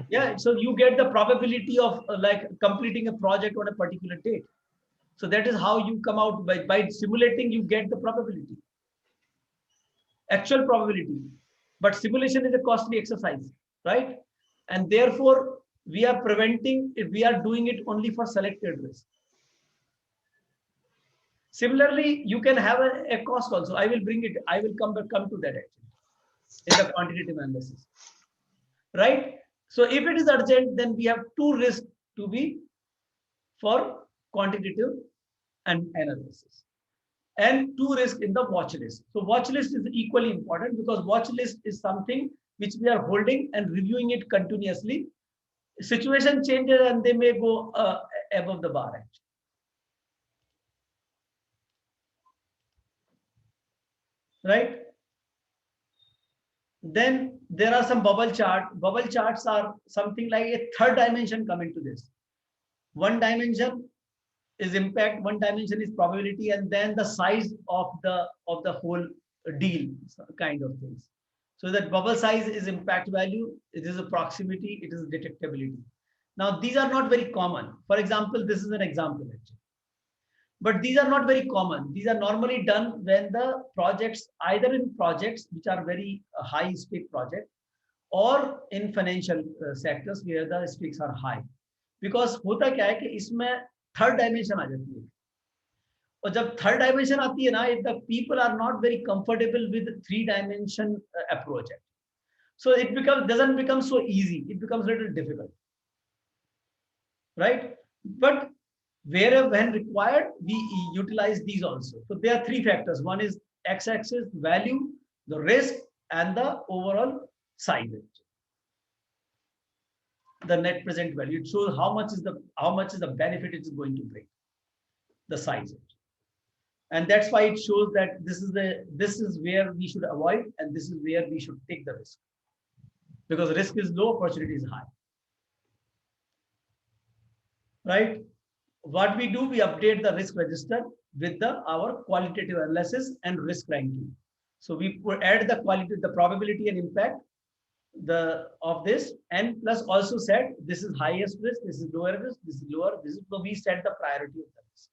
Yeah, so you get the probability of like completing a project on a particular date. So that is how you come out by simulating. You get the probability, actual probability. But simulation is a costly exercise, right? And therefore, we are preventing it. We are doing it only for selected risk. Similarly, you can have a cost also. I will bring it. I will come to that actually in the quantitative analysis, right? So if it is urgent, then we have two risks to be for quantitative and analysis, and two risks in the watch list. So watch list is equally important because watch list is something which we are holding and reviewing it continuously. Situation changes and they may go above the bar actually. Right? Then there are some bubble charts. Bubble charts are something like a third dimension coming to this. One dimension is impact, one dimension is probability, and then the size of the whole deal kind of things. So that bubble size is impact value, it is a proximity, it is detectability. Now these are not very common. For example, this is an example actually. But these are not very common. These are normally done when the projects, either in projects which are very high stake project, or in financial sectors where the stakes are high. Because होता क्या है कि इसमें third dimension आ जाती है. और जब third dimension आती है ना, if the people are not very comfortable with three dimension approach, so it doesn't become so easy. It becomes a little difficult, right? But wherever when required, we utilize these also. So there are three factors. One is x-axis value, the risk, and the overall size. The net present value. It shows how much is the benefit it is going to bring. The size. And that's why it shows that this is where we should avoid, and this is where we should take the risk. Because risk is low, opportunity is high. Right? What we do, we update the risk register with our qualitative analysis and risk ranking. So we add the quality, the probability and impact of this, and plus also said this is highest risk, this is lower risk, this is lower. So we set the priority of the risk.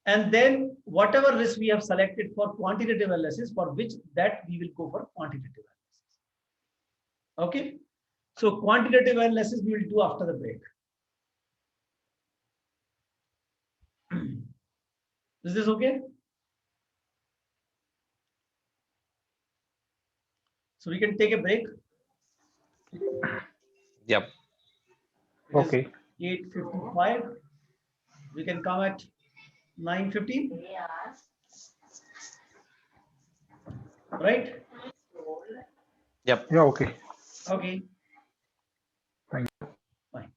And then whatever risk we have selected for quantitative analysis, for which that we will go for quantitative analysis. Okay. So quantitative analysis we will do after the break. Is this okay? So we can take a break. Yep. Okay. 8:55. We can come at 9:15. Right? Yep. Yeah, okay. Okay. Thank you. Fine.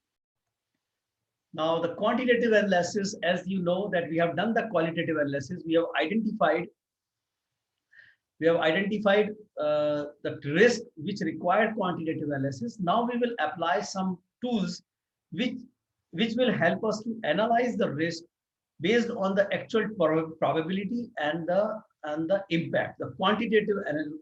Now the quantitative analysis, as you know that we have done the qualitative analysis, we have identified the risk which require quantitative analysis. Now we will apply some tools which will help us to analyze the risk based on the actual probability and the impact, the quantitative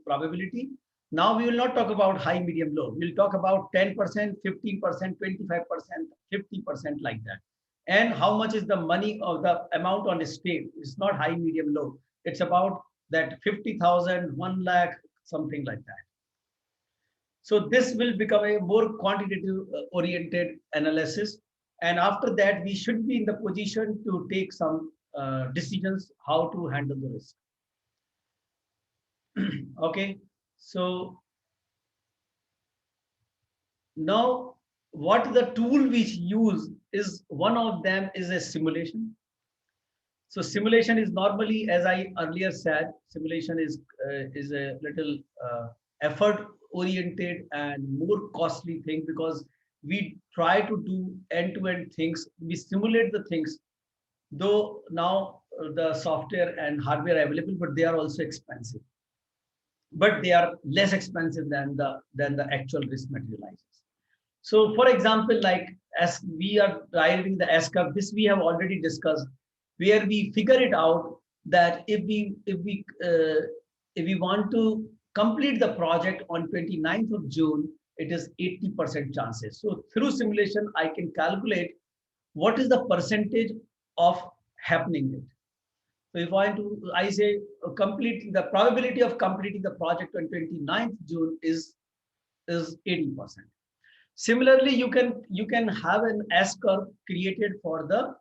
probability. Now we will not talk about high, medium, low. We'll talk about 10%, 15%, 25%, 50% like that. And how much is the money or the amount on a stake? It's not high, medium, low. It's about that 50,000, 1 lakh, something like that. So this will become a more quantitative oriented analysis. And after that, we should be in the position to take some decisions how to handle the risk. Okay. So now what the tool which use is, one of them is a simulation. So simulation is normally, as I earlier said, simulation is a little effort oriented and more costly thing, because we try to do end-to-end things. We simulate the things, though now the software and hardware are available, but they are also expensive. but they are less expensive than the actual risk materializes. So for example, like as we are driving the S curve, this we have already discussed, where we figure it out that if we want to complete the project on 29th of June, it is 80% chances. So through simulation, I can calculate what is the percentage of happening it. So if I say complete the probability of completing the project on 29th June is 80%. Similarly, you can have an S curve created for the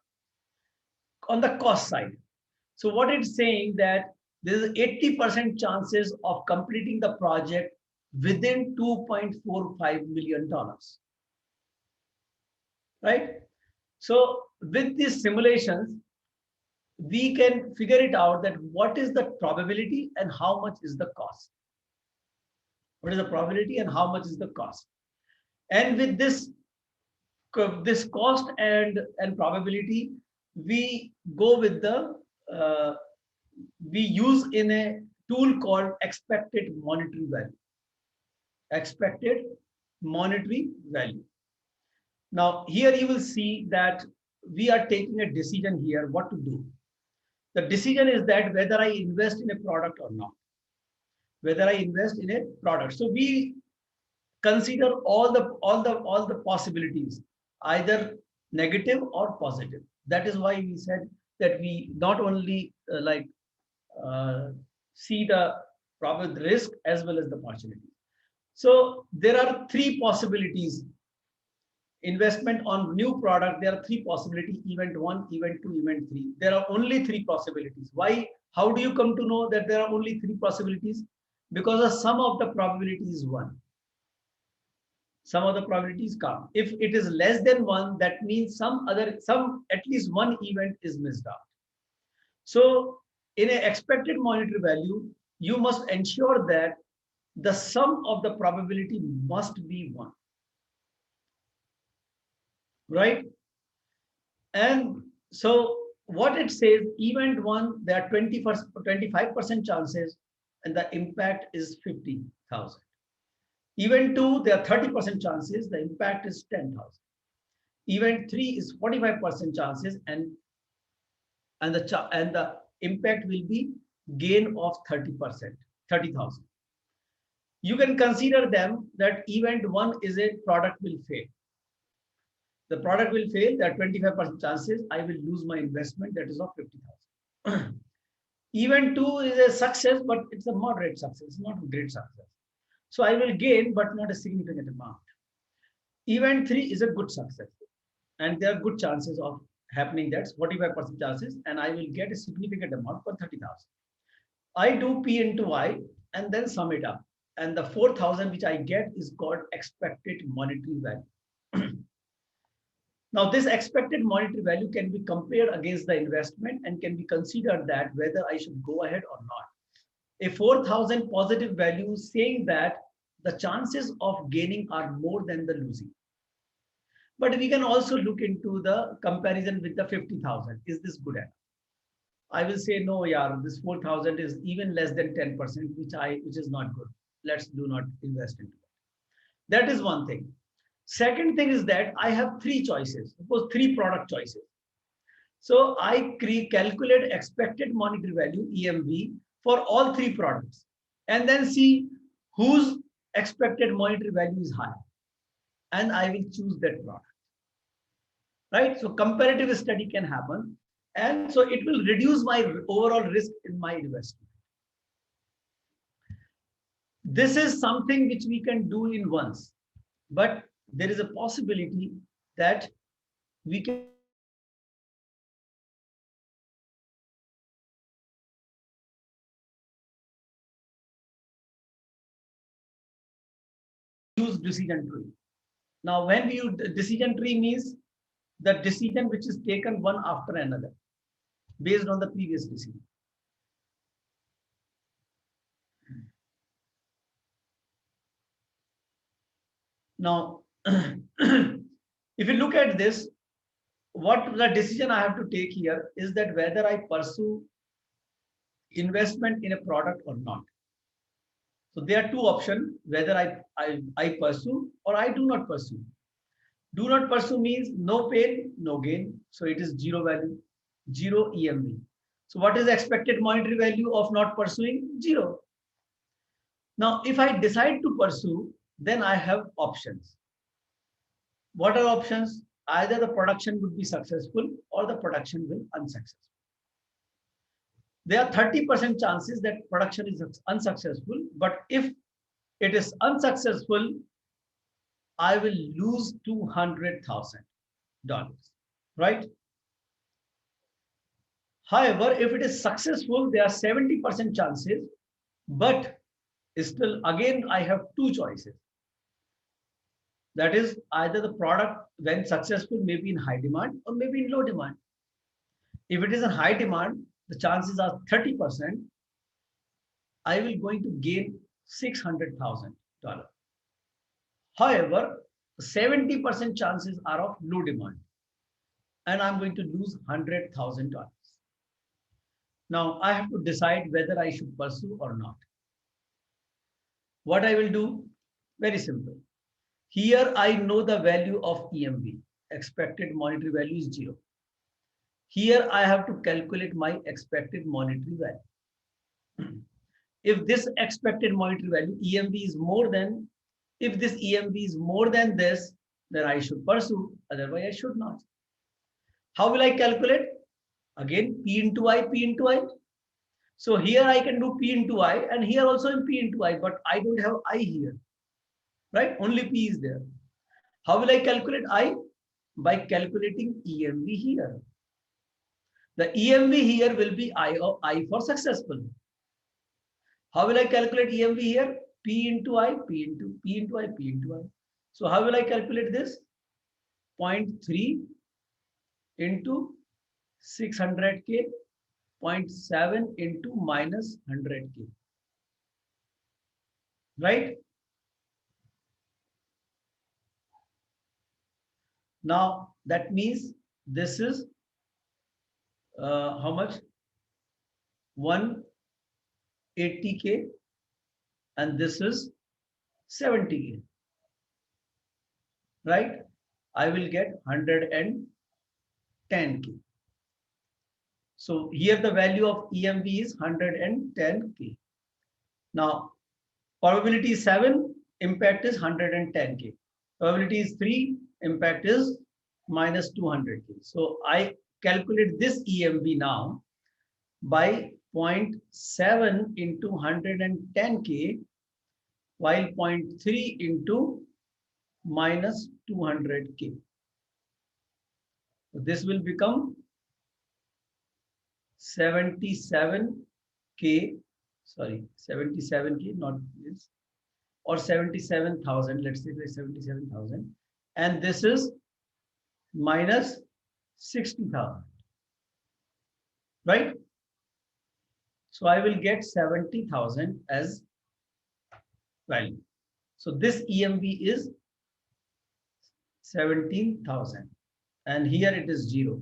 on the cost side. So what it's saying that there is 80% chances of completing the project within $2.45 million, right? So with these simulations, we can figure it out that what is the probability and how much is the cost. What is the probability and how much is the cost? And with this cost and probability, we go with the we use in a tool called expected monetary value. Expected monetary value. Now here you will see that we are taking a decision here what to do. The decision is that whether I invest in a product or not. Whether I invest in a product. So we consider all the possibilities, either negative or positive. That is why we said that we not only see the probable risk as well as the opportunity. So there are three possibilities. Investment on new product, there are three possibilities: event 1, event 2, event 3. There are only three possibilities. Why? How do you come to know that there are only three possibilities? Because the sum of the probability is 1. Some of the probabilities come. If it is less than 1, that means at least one event is missed out. So in an expected monetary value, you must ensure that the sum of the probability must be 1. Right? And so what it says, event 1, there are 25% chances and the impact is 50,000. Event 2, there are 30% chances, the impact is 10,000. Event 3 is 45% chances and the impact will be gain of 30%, 30,000. You can consider them that event 1 is a product will fail. The product will fail, there are 25% chances I will lose my investment, that is of 50,000. Event 2 is a success, but it's a moderate success, not a great success. So I will gain, but not a significant amount. Event 3 is a good success. And there are good chances of happening, that's 45% chances, and I will get a significant amount for 30,000. I do P into Y and then sum it up. And the 4,000 which I get is called expected monetary value. Now, this expected monetary value can be compared against the investment and can be considered that whether I should go ahead or not. A 4,000 positive value saying that the chances of gaining are more than the losing. But we can also look into the comparison with the 50,000. Is this good enough? I will say, no, yeah, this 4,000 is even less than 10%, which is not good. Let's do not invest into it. That is one thing. Second thing is that I have three choices, suppose three product choices. So I calculate expected monetary value, EMV, for all three products and then see whose expected monetary value is high. And I will choose that product. Right? So comparative study can happen. And so it will reduce my overall risk in my investment. This is something which we can do in once, but there is a possibility that we can use decision tree. Now, when we use decision tree means the decision which is taken one after another based on the previous decision. Now, if you look at this, what the decision I have to take here is that whether I pursue investment in a product or not. So there are two options, whether I pursue or I do not pursue. Do not pursue means no pain, no gain. So it is zero value, zero EMV. So what is the expected monetary value of not pursuing? Zero. Now, if I decide to pursue, then I have options. What are options? Either the production would be successful or the production will unsuccessful. There are 30% chances that production is unsuccessful, but if it is unsuccessful, I will lose $200,000, right? However, if it is successful, there are 70% chances, but still, again, I have two choices. That is, either the product, when successful, may be in high demand or maybe in low demand. If it is in high demand, the chances are 30%. I will going to gain $600,000. However, 70% chances are of low demand, and I'm going to lose $100,000. Now I have to decide whether I should pursue or not. What I will do? Very simple. Here I know the value of EMV. Expected monetary value is 0. Here I have to calculate my expected monetary value. If this expected monetary value EMV is more than, if this EMV is more than this, then I should pursue, otherwise I should not. How will I calculate? Again, P into I, P into I. So here I can do P into I, and here also in P into I, but I don't have I here, right? Only P is there. How will I calculate I? By calculating EMV here. The EMV here will be I for successful. How will I calculate EMV here? P into I, P into I, P into I. So how will I calculate this? 0.3 into 600K, 0.7 into minus 100K. Right? Now that means this is how much? 180K, and this is 70K. Right? I will get 110K. So here the value of EMV is 110K. Now probability is 7, impact is 110K. Probability is 3, impact is minus 200K. So I calculate this EMV now by 0.7 into 110K, while 0.3 into minus 200K. So this will become 77K, sorry, 77K, not this, or 77,000, let's say 77,000, and this is minus 60,000, right? So I will get 70,000 as value. So this EMV is 17,000, and here it is 0,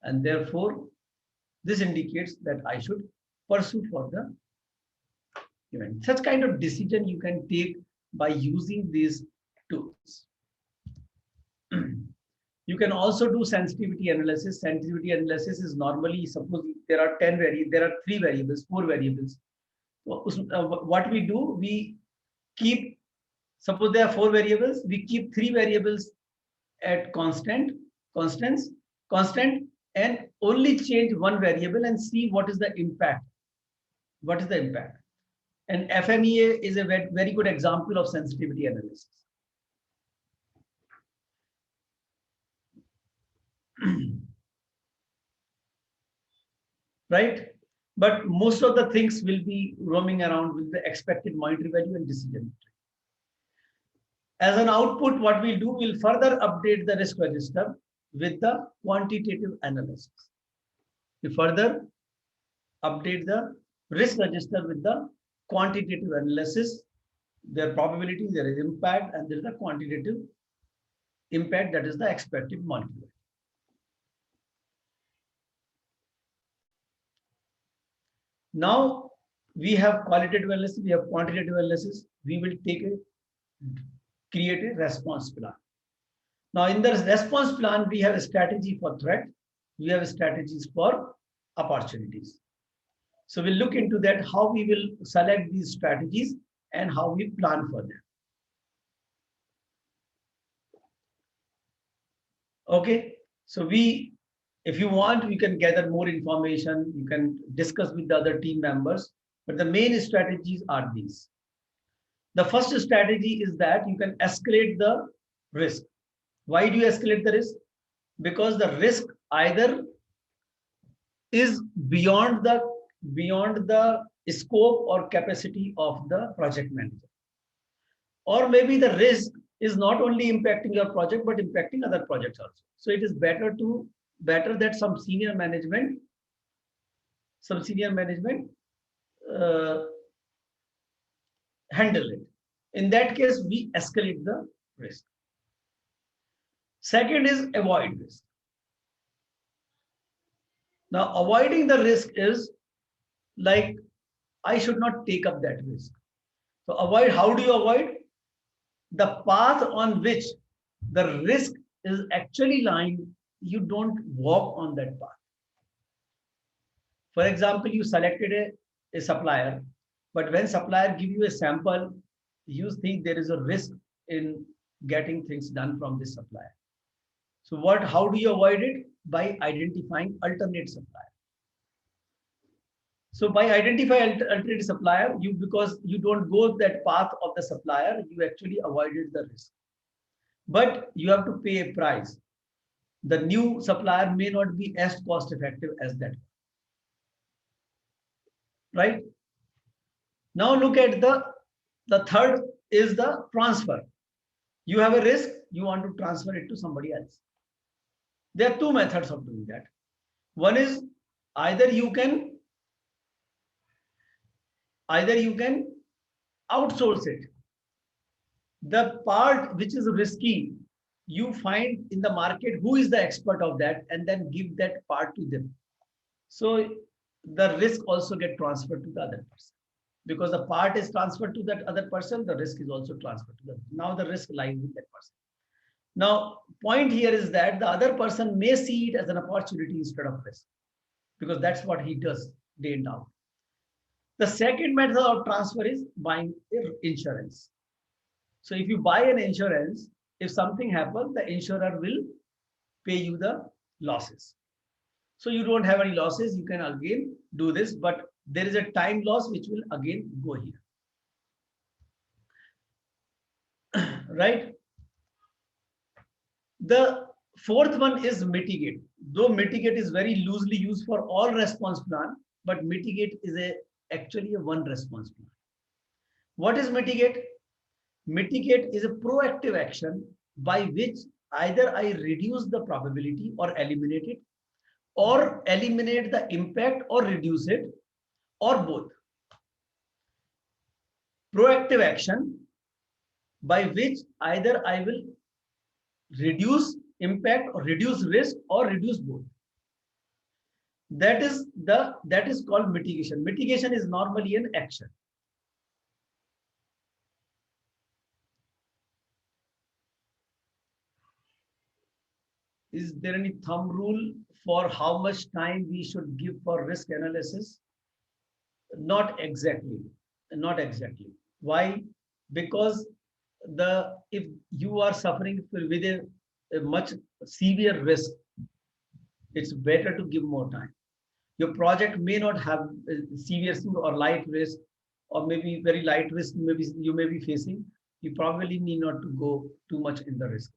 and therefore this indicates that I should pursue for the event. Such kind of decision you can take by using these tools. You can also do sensitivity analysis. Sensitivity analysis is normally, suppose there are 3 variables, 4 variables. What we do, we keep, suppose there are 4 variables, we keep 3 variables at constant, and only change 1 variable and see what is the impact. What is the impact? And FMEA is a very good example of sensitivity analysis. Right? But most of the things will be roaming around with the expected monetary value and decision. As an output, what we'll do, we'll further update the risk register with the quantitative analysis. We further update the risk register with the quantitative analysis. There are probability, there is impact, and there is a quantitative impact, that is the expected monetary value. Now, We have qualitative analysis, we have quantitative analysis. We will create a response plan. Now, in the response plan, we have a strategy for threat. We have strategies for opportunities. So we'll look into that, how we will select these strategies and how we plan for them. Okay. So if you want, we can gather more information. You can discuss with the other team members. But the main strategies are these. The first strategy is that you can escalate the risk. Why do you escalate the risk? Because the risk either is beyond the scope or capacity of the project manager, or maybe the risk is not only impacting your project but impacting other projects also. So it is better that some senior management handle it. In that case, we escalate the risk. Second is avoid risk. Now, avoiding the risk is like, I should not take up that risk. So avoid, how do you avoid? The path on which the risk is actually lying, you don't walk on that path. For example, you selected a supplier, but when supplier give you a sample, you think there is a risk in getting things done from this supplier. So how do you avoid it? By identifying alternate supplier. So by identifying alternate supplier, because you don't go that path of the supplier, you actually avoided the risk. But you have to pay a price. The new supplier may not be as cost effective as that. Right? Now look at the third is the transfer. You have a risk, you want to transfer it to somebody else. There are two methods of doing that. One is either you can outsource it. The part which is risky, you find in the market who is the expert of that and then give that part to them. So the risk also get transferred to the other person. Because the part is transferred to that other person, the risk is also transferred to them. Now the risk lies with that person. Now, point here is that the other person may see it as an opportunity instead of risk, because that's what he does day in out. The second method of transfer is buying insurance. So if you buy an insurance, if something happens, the insurer will pay you the losses. So you don't have any losses, you can again do this, but there is a time loss which will again go here. Right? The fourth one is mitigate. Though mitigate is very loosely used for all response plan, but mitigate is actually a one response plan. What is mitigate? Mitigate is a proactive action by which either I reduce the probability or eliminate it, or eliminate the impact or reduce it, or both. Proactive action by which either I will reduce impact or reduce risk or reduce both. That is called mitigation. Mitigation is normally an action. Is there any thumb rule for how much time we should give for risk analysis? Not exactly. Not exactly. Why? Because if you are suffering with a much severe risk, it's better to give more time. Your project may not have severe or light risk, or maybe very light risk you may be facing. You probably need not to go too much in the risk.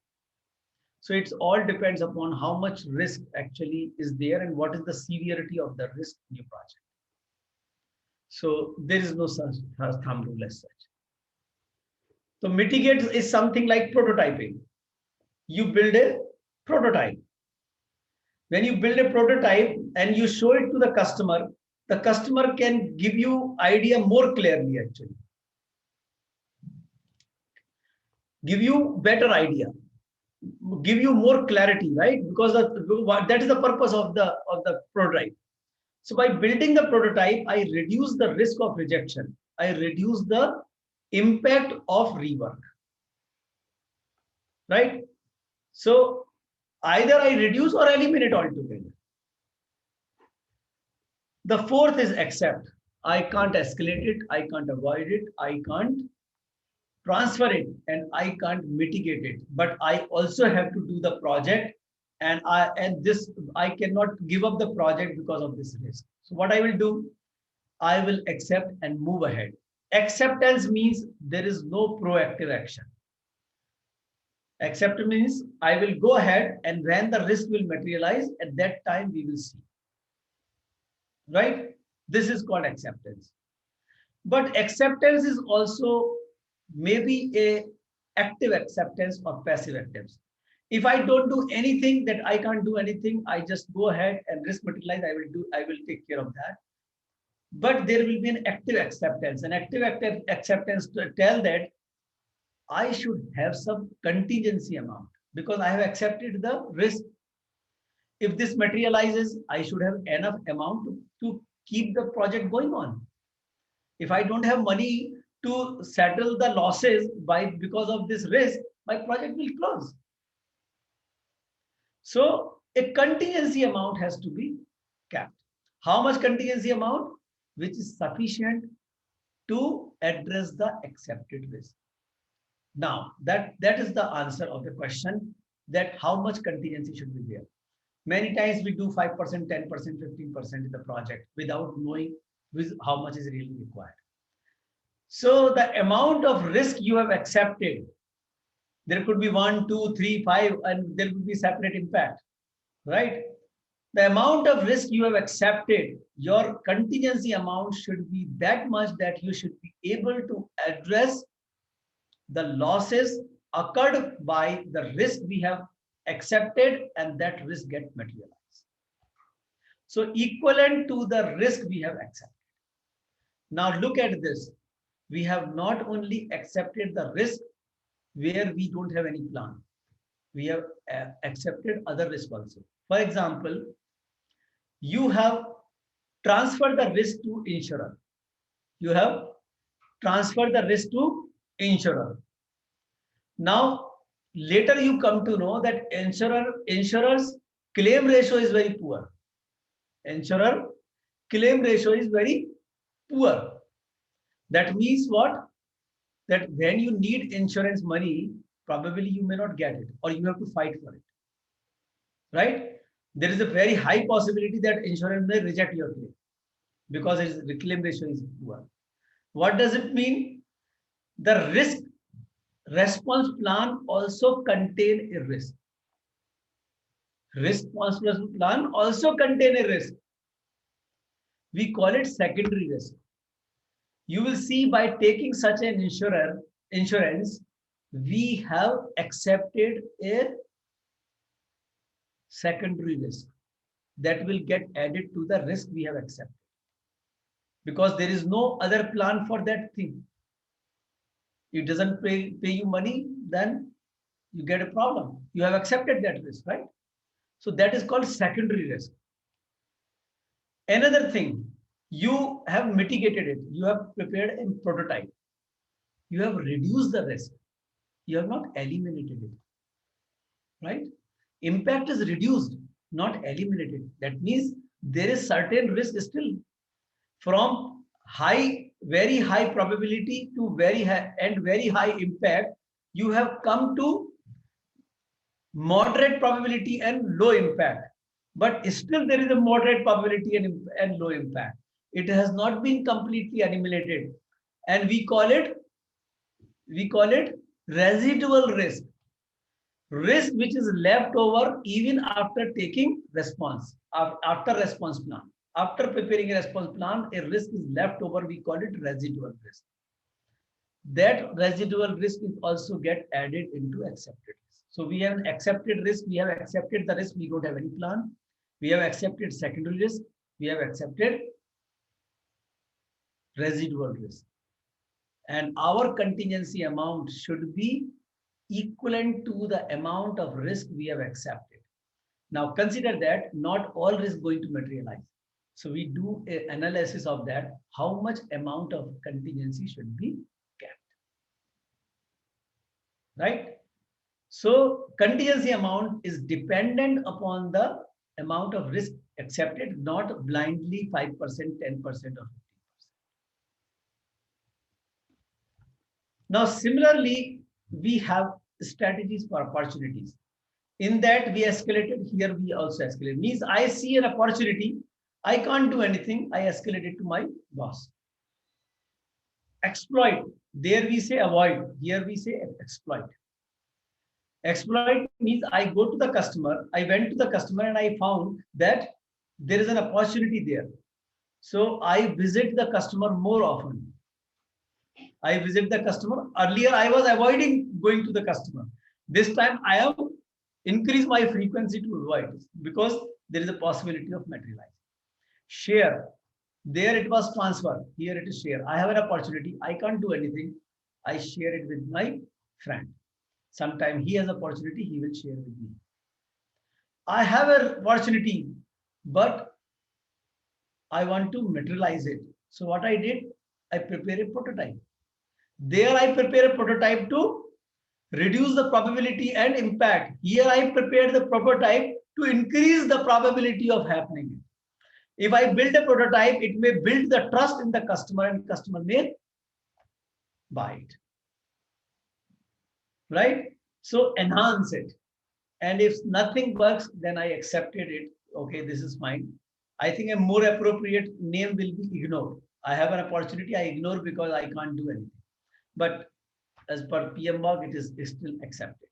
So it's all depends upon how much risk actually is there and what is the severity of the risk in your project. So there is no such thumb rule as such. So mitigate is something like prototyping. You build a prototype. When you build a prototype and you show it to the customer can give you idea more clearly actually. Give you better idea. Give you more clarity, right? Because that is the purpose of the prototype. So by building the prototype, I reduce the risk of rejection. I reduce the impact of rework, right? So either I reduce or eliminate altogether. The fourth is accept. I can't escalate it. I can't avoid it. I can't transfer it, and I can't mitigate it. But I also have to do the project, and I cannot give up the project because of this risk. So what I will do, I will accept and move ahead. Acceptance means there is no proactive action. Accept means I will go ahead, and when the risk will materialize, at that time we will see. Right? This is called acceptance. But acceptance is also maybe a active acceptance or passive acceptance. If I don't do anything, that I can't do anything, I just go ahead and risk materialize, I will take care of that. But there will be an active acceptance. An active acceptance to tell that I should have some contingency amount because I have accepted the risk. If this materializes, I should have enough amount to keep the project going on. If I don't have money to settle the losses because of this risk, my project will close. So a contingency amount has to be kept. How much contingency amount? Which is sufficient to address the accepted risk. Now, that is the answer of the question, that how much contingency should be there. Many times we do 5%, 10%, 15% in the project without knowing how much is really required. So the amount of risk you have accepted, there could be 1, 2, 3, 5, and there could be separate impact, right? The amount of risk you have accepted, your contingency amount should be that much that you should be able to address the losses occurred by the risk we have accepted, and that risk get materialized. So equivalent to the risk we have accepted. Now look at this. We have not only accepted the risk where we don't have any plan. We have accepted other risk also. For example, you have transferred the risk to insurer. You have transferred the risk to insurer. Now, later you come to know that insurer's claim ratio is very poor. Insurer claim ratio is very poor. That means what? That when you need insurance money, probably you may not get it, or you have to fight for it. Right? There is a very high possibility that insurance may reject your claim because its claim ratio is poor. What does it mean? The risk response plan also contain a risk. Response plan also contain a risk. We call it secondary risk. You will see by taking such an insurance, we have accepted a secondary risk that will get added to the risk we have accepted. Because there is no other plan for that thing. It doesn't pay you money, then you get a problem. You have accepted that risk, right? So that is called secondary risk. Another thing, you have mitigated it. You have prepared a prototype. You have reduced the risk. You have not eliminated it, right? Impact is reduced, not eliminated. That means there is certain risk still, from very high probability to very high impact. You have come to moderate probability and low impact, but still there is a moderate probability and low impact. It has not been completely eliminated, and we call it residual risk. Risk which is left over even after taking response, after response plan. After preparing a response plan, a risk is left over. We call it residual risk. That residual risk is also get added into accepted risk. So we have an accepted risk. We have accepted the risk. We don't have any plan. We have accepted secondary risk. We have accepted residual risk. And our contingency amount should be equivalent to the amount of risk we have accepted. Now consider that not all risk going to materialize. So we do an analysis of that, how much amount of contingency should be kept, right? So contingency amount is dependent upon the amount of risk accepted, not blindly 5%, 10% or 15%. Now, similarly, we have strategies for opportunities. In that we escalated, here we also escalate. Means I see an opportunity, I can't do anything, I escalate it to my boss. Exploit, there we say avoid, here we say exploit. Exploit means I go to the customer, I went to the customer and I found that there is an opportunity there. So I visit the customer more often. I visit the customer. Earlier I was avoiding going to the customer. This time I am increase my frequency to avoid because there is a possibility of materializing. Share. There it was transfer. Here it is share. I have an opportunity. I can't do anything. I share it with my friend. Sometime he has an opportunity. He will share with me. I have an opportunity, but I want to materialize it. So what I did, I prepare a prototype. There I prepare a prototype to reduce the probability and impact. Here I prepared the prototype to increase the probability of happening. If I build a prototype, it may build the trust in the customer and customer may buy it. Right? So enhance it. And if nothing works, then I accepted it. Okay, this is fine. I think a more appropriate name will be ignore. I have an opportunity, I ignore because I can't do anything. But as per PMWARE, it is still accepted.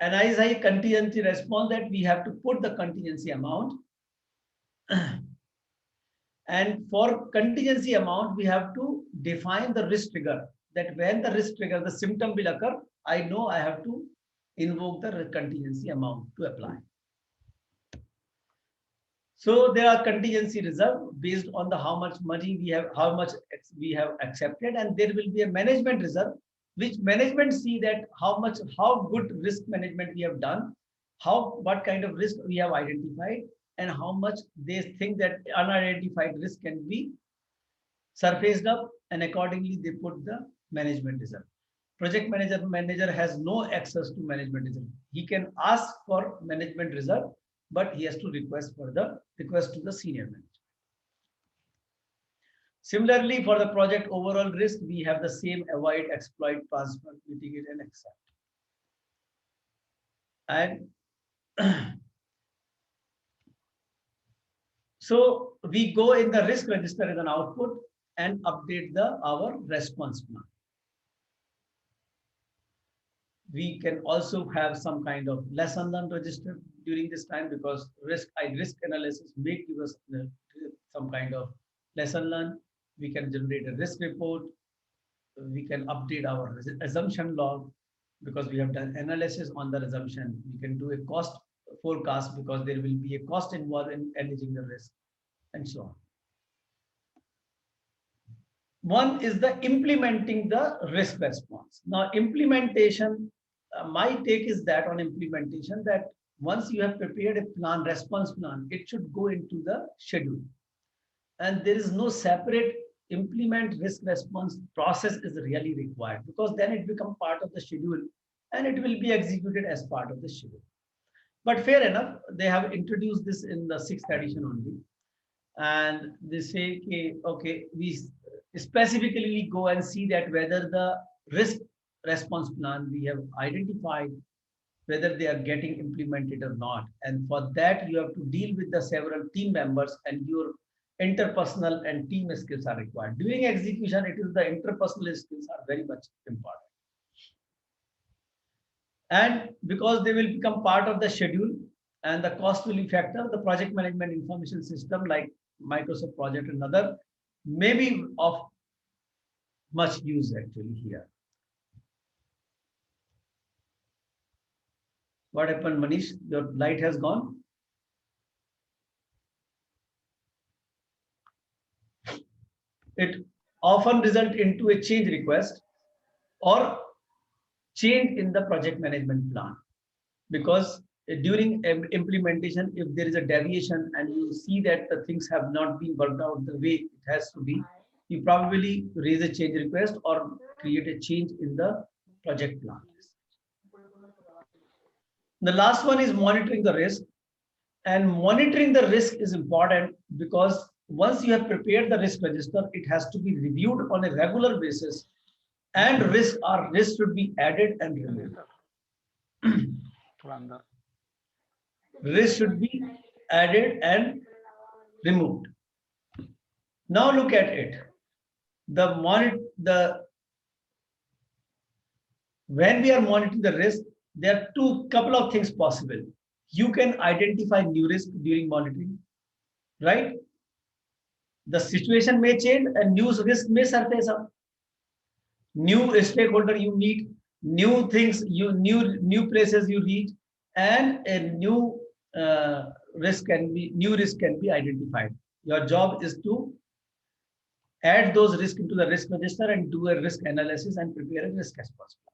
And as I contingency response, that we have to put the contingency amount. And for contingency amount, we have to define the risk trigger. That when the risk trigger, the symptom will occur, I know I have to invoke the contingency amount to apply. So there are contingency reserve based on the how much money we have, how much we have accepted, and there will be a management reserve, which management see that how good risk management we have done, what kind of risk we have identified, and how much they think that unidentified risk can be surfaced up, and accordingly they put the management reserve. Project manager has no access to management reserve. He can ask for management reserve, but he has to request to the senior manager. Similarly, for the project overall risk, we have the same avoid, exploit, transfer, mitigate, and accept. And so we go in the risk register as an output and update our response plan. We can also have some kind of lesson learned register during this time, because risk analysis may give us some kind of lesson learned. We can generate a risk report. We can update our assumption log because we have done analysis on the assumption. We can do a cost forecast because there will be a cost involved in managing the risk, and so on. One is the implementing the risk response. Now, implementation, my take is that on implementation, that once you have prepared a plan, response plan, it should go into the schedule. And there is no separate implement risk response process is really required, because then it becomes part of the schedule and it will be executed as part of the schedule. But fair enough, they have introduced this in the 6th edition only. And they say, okay, we specifically go and see that whether the risk response plan we have identified, whether they are getting implemented or not. And for that, you have to deal with the several team members, and your interpersonal and team skills are required. During execution, it is the interpersonal skills are very much important. And because they will become part of the schedule and the cost will be factor, the project management information system like Microsoft Project and other may be of much use actually here. What happened, Manish? Your light has gone. It often results into a change request or change in the project management plan, because during implementation, if there is a deviation and you see that the things have not been worked out the way it has to be, you probably raise a change request or create a change in the project plan. The last one is monitoring the risk. And monitoring the risk is important because once you have prepared the risk register, it has to be reviewed on a regular basis, and risk should be added and removed. Risk should be added and removed. Now look at it. When we are monitoring the risk, there are couple of things possible. You can identify new risk during monitoring, right? The situation may change and new risk may surface up. New stakeholder you meet, new things, new places you reach, and a new risk can be identified. Your job is to add those risks into the risk register and do a risk analysis and prepare a risk response plan.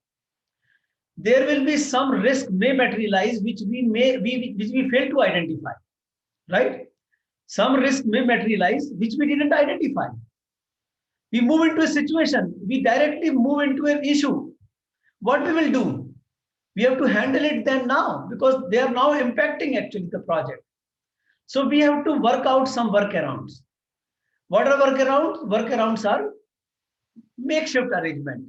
There will be some risk may materialize which we fail to identify, right? Some risk may materialize which we didn't identify. We move into a situation, we directly move into an issue. What we will do? We have to handle it then now because they are now impacting actually the project. So we have to work out some workarounds. What are workarounds? Workarounds are makeshift arrangement,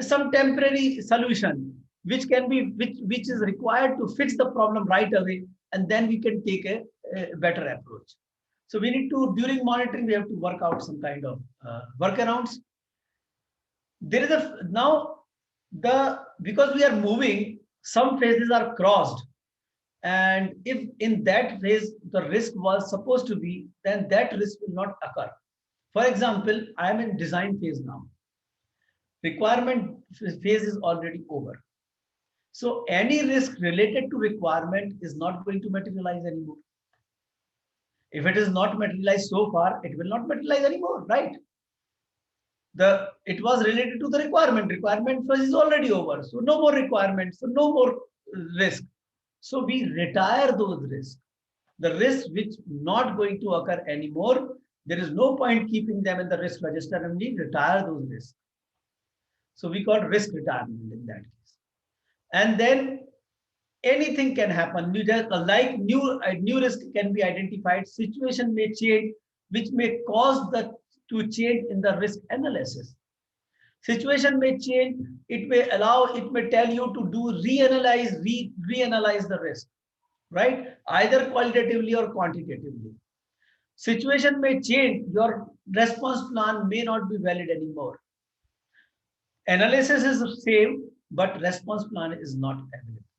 some temporary solution which is required to fix the problem right away, and then we can take a better approach. So we need to, during monitoring, we have to work out some kind of workarounds. There is because we are moving, some phases are crossed, and if in that phase the risk was supposed to be, then that risk will not occur. For example, I am in design phase now. Requirement phase is already over. So any risk related to requirement is not going to materialize anymore. If it is not materialized so far, it will not materialize anymore, right? It was related to the requirement. Requirement phase is already over. So no more requirements, so no more risk. So we retire those risks. The risks which not going to occur anymore, there is no point keeping them in the risk register, and we retire those risks. So we call risk retirement in that case. And then anything can happen. Like new risk can be identified. Situation may change, which may cause to change in the risk analysis. Situation may change. It may tell you to reanalyze the risk, right? Either qualitatively or quantitatively. Situation may change. Your response plan may not be valid anymore. Analysis is the same, but response plan is not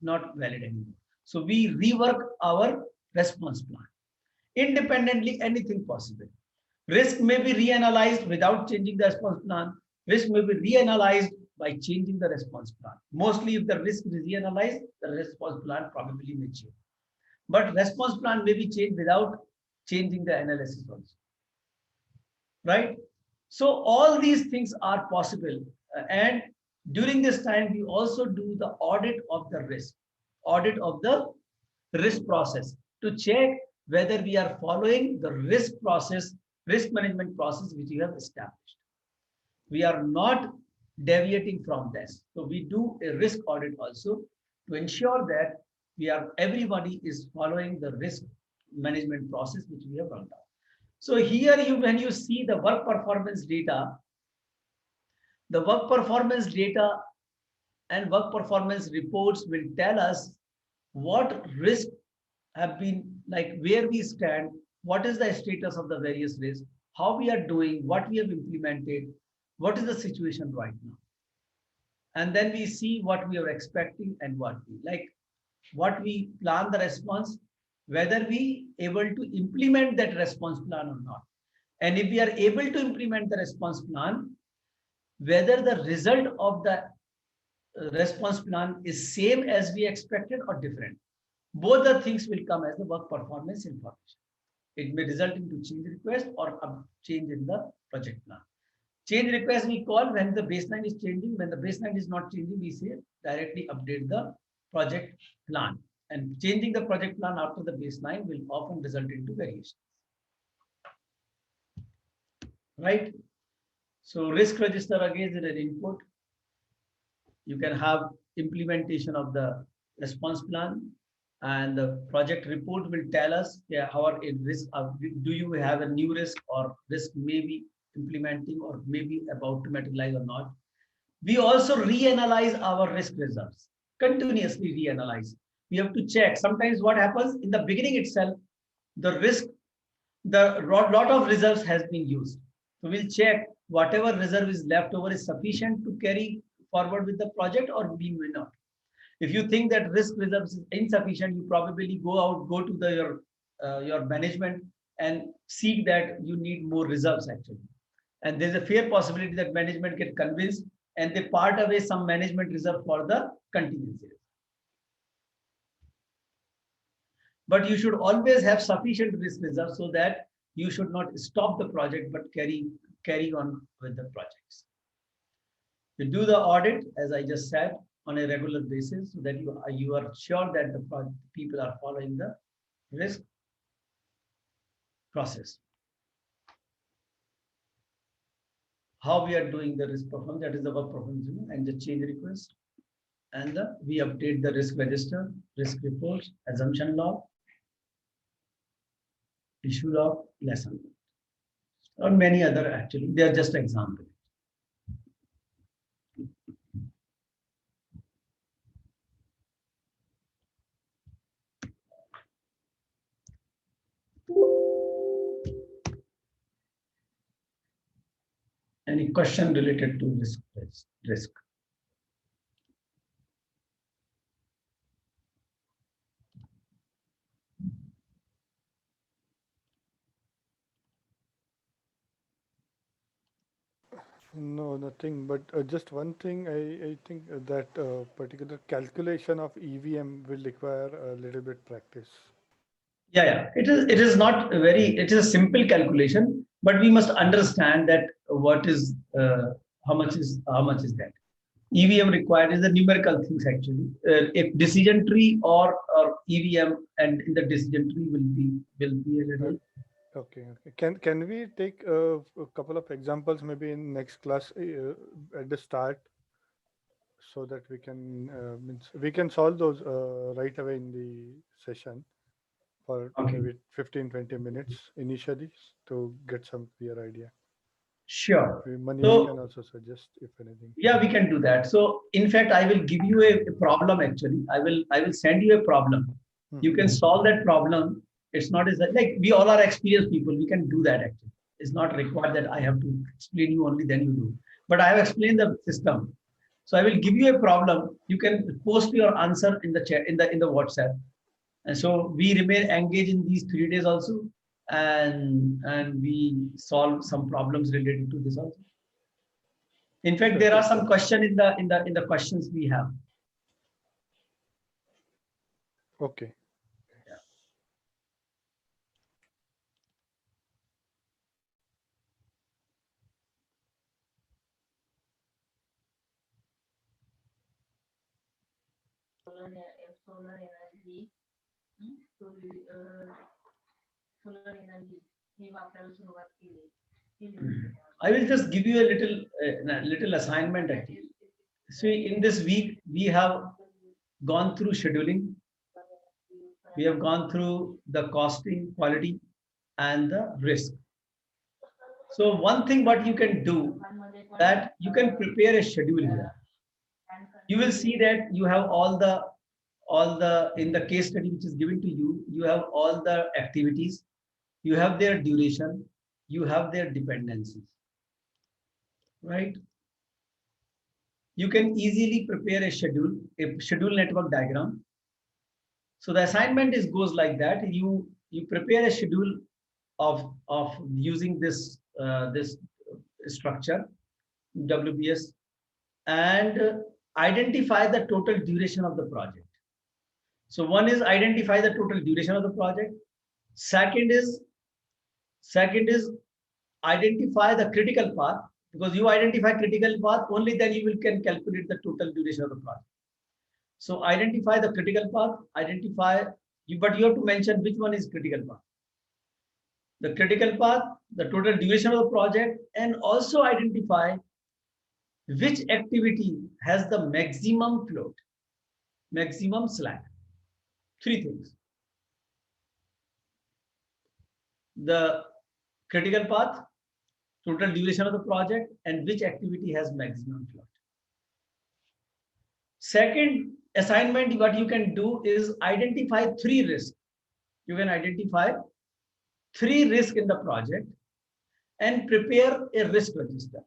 valid anymore. So we rework our response plan. Independently, anything possible. Risk may be reanalyzed without changing the response plan. Risk may be reanalyzed by changing the response plan. Mostly if the risk is reanalyzed, the response plan probably may change. But response plan may be changed without changing the analysis also. Right? So all these things are possible. And during this time, we also do the audit of the risk process to check whether we are following the risk management process which we have established. We are not deviating from this. So we do a risk audit also to ensure that everybody is following the risk management process which we have worked out. So here when you see the work performance data, the work performance data and work performance reports will tell us what risks have been, like where we stand, what is the status of the various risks, how we are doing, what we have implemented, what is the situation right now. And then we see what we are expecting and what we plan the response, whether we able to implement that response plan or not. And if we are able to implement the response plan, whether the result of the response plan is same as we expected or different. Both the things will come as the work performance information. It may result into change request or a change in the project plan. Change request we call when the baseline is changing. When the baseline is not changing, we say directly update the project plan. And changing the project plan after the baseline will often result into variations. Right? So risk register again is an input. You can have implementation of the response plan, and the project report will tell us, yeah, how are in risk, do you have a new risk or risk maybe implementing or maybe about to materialize or not. We also reanalyze our risk reserves, continuously reanalyze. We have to check. Sometimes what happens in the beginning itself, the risk, the lot of reserves has been used. So we'll check whatever reserve is left over is sufficient to carry forward with the project or we may not. If you think that risk reserves is insufficient, you probably go to your management and seek that you need more reserves actually. And there's a fair possibility that management get convinced and they part away some management reserve for the contingency. But you should always have sufficient risk reserve so that you should not stop the project but carry on with the projects. You do the audit, as I just said, on a regular basis so that you are sure that the people are following the risk process. How we are doing the risk performance, that is the work performance, and the change request. And we update the risk register, risk reports, assumption log, issue log, lesson, or many other actually. They are just examples. Any question related to risk? No, nothing. But just one thing, I think that particular calculation of EVM will require a little bit practice. Yeah. It is not very. It is a simple calculation, but we must understand that what is how much is that. EVM required is the numerical things actually. If decision tree or EVM and in the decision tree will be a little. Okay. Can we take a couple of examples maybe in next class at the start, so that we can solve those right away in the session for Okay. maybe 15-20 minutes initially to get some clear idea. Sure. Manish can also suggest if anything. Yeah, we can do that. So in fact, I will give you a problem actually. I will send you a problem. You can solve that problem. It's not as like we all are experienced people. We can do that actually. It's not required that I have to explain you only then you do. But I have explained the system. So I will give you a problem. You can post your answer in the chat in the WhatsApp. And so we remain engaged in these 3 days also, and we solve some problems related to this also. In fact, there are some questions in the questions we have. Okay. Solar energy, solar energy हे वापरायला सुरुवात केली. I will just give you a little assignment actually. See, in this week we have gone through scheduling. We have gone through the costing, quality, and the risk. So one thing what you can do, that you can prepare a schedule here. You will see that you have all the in the case study which is given to you, you have all the activities, you have their duration, you have their dependencies, right? You can easily prepare a schedule network diagram. So the assignment goes like that. You prepare a schedule of using this this structure WBS, and identify the total duration of the project. So one is identify the total duration of the project. Second is identify the critical path, because you identify critical path only then you can calculate the total duration of the project. So identify the critical path, identify, but you have to mention which one is critical path. The critical path, the total duration of the project, and also identify which activity has the maximum float, maximum slack. Three things. The critical path, total duration of the project, and which activity has maximum float. Second assignment, what you can do is identify three risks. You can identify three risks in the project and prepare a risk register.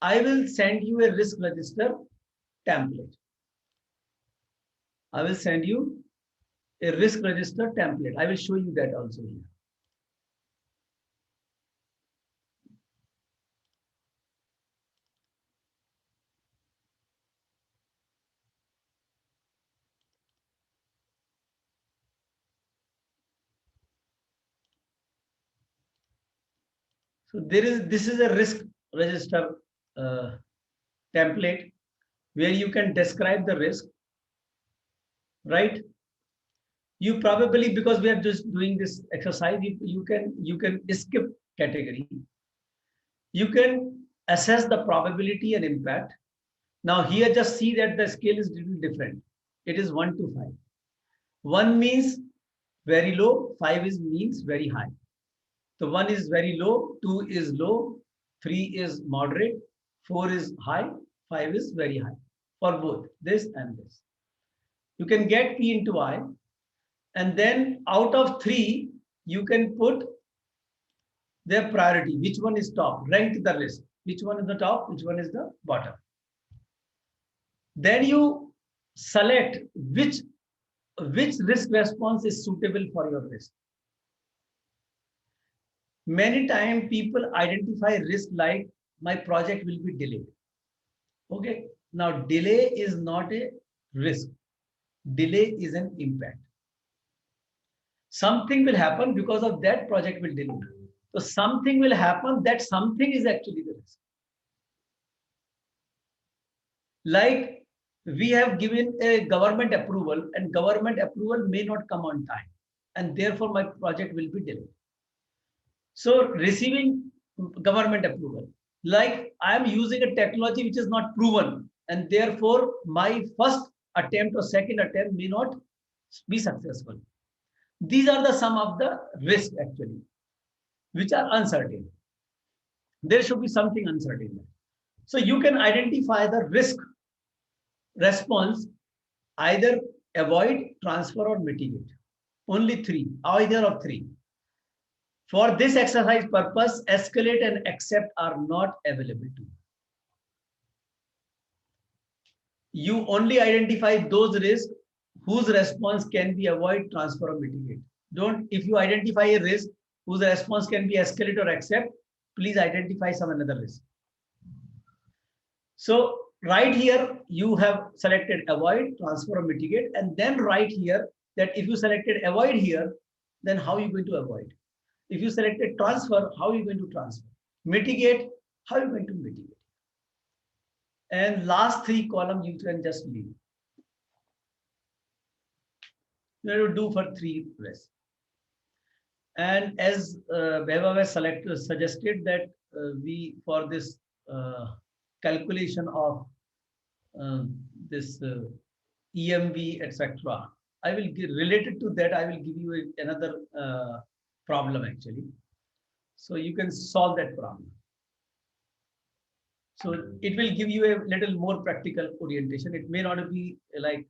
I will send you a risk register template. I will send you a risk register template. I will show you that also here. So this is a risk register template where you can describe the risk, right? You probably, because we are just doing this exercise, you can skip category. You can assess the probability and impact. Now here just see that the scale is little different. It is 1 to 5. 1 means very low, 5 means very high. So 1 is very low, 2 is low, 3 is moderate, 4 is high, 5 is very high for both this and this. You can get P into I, and then out of 3, you can put their priority. Which one is top? Rank the risk. Which one is the top? Which one is the bottom? Then you select which risk response is suitable for your risk. Many times people identify risk like my project will be delayed. Okay. Now delay is not a risk. Delay is an impact. Something will happen because of that project will delay. So something will happen, that something is actually the risk. Like we have given a government approval and government approval may not come on time and therefore my project will be delayed. So receiving government approval, like I am using a technology which is not proven and therefore my first attempt or second attempt may not be successful. These are the sum of the risk actually, which are uncertain. There should be something uncertain. So you can identify the risk response, either avoid, transfer, or mitigate. Only 3, either of 3. For this exercise purpose, escalate and accept are not available to you. You only identify those risks whose response can be avoid, transfer, or mitigate. Don't, if you identify a risk whose response can be escalate or accept, please identify some another risk. So right here, you have selected avoid, transfer, or mitigate, and then right here that if you selected avoid here, then how are you going to avoid? If you selected transfer, how are you going to transfer? Mitigate, how are you going to mitigate? And last 3 columns you can just leave. You have to do for 3 risks. And as Beva suggested that we, for this calculation of this EMB, etc. I will give, related to that, I will give you another problem actually. So you can solve that problem. So it will give you a little more practical orientation. It may not be like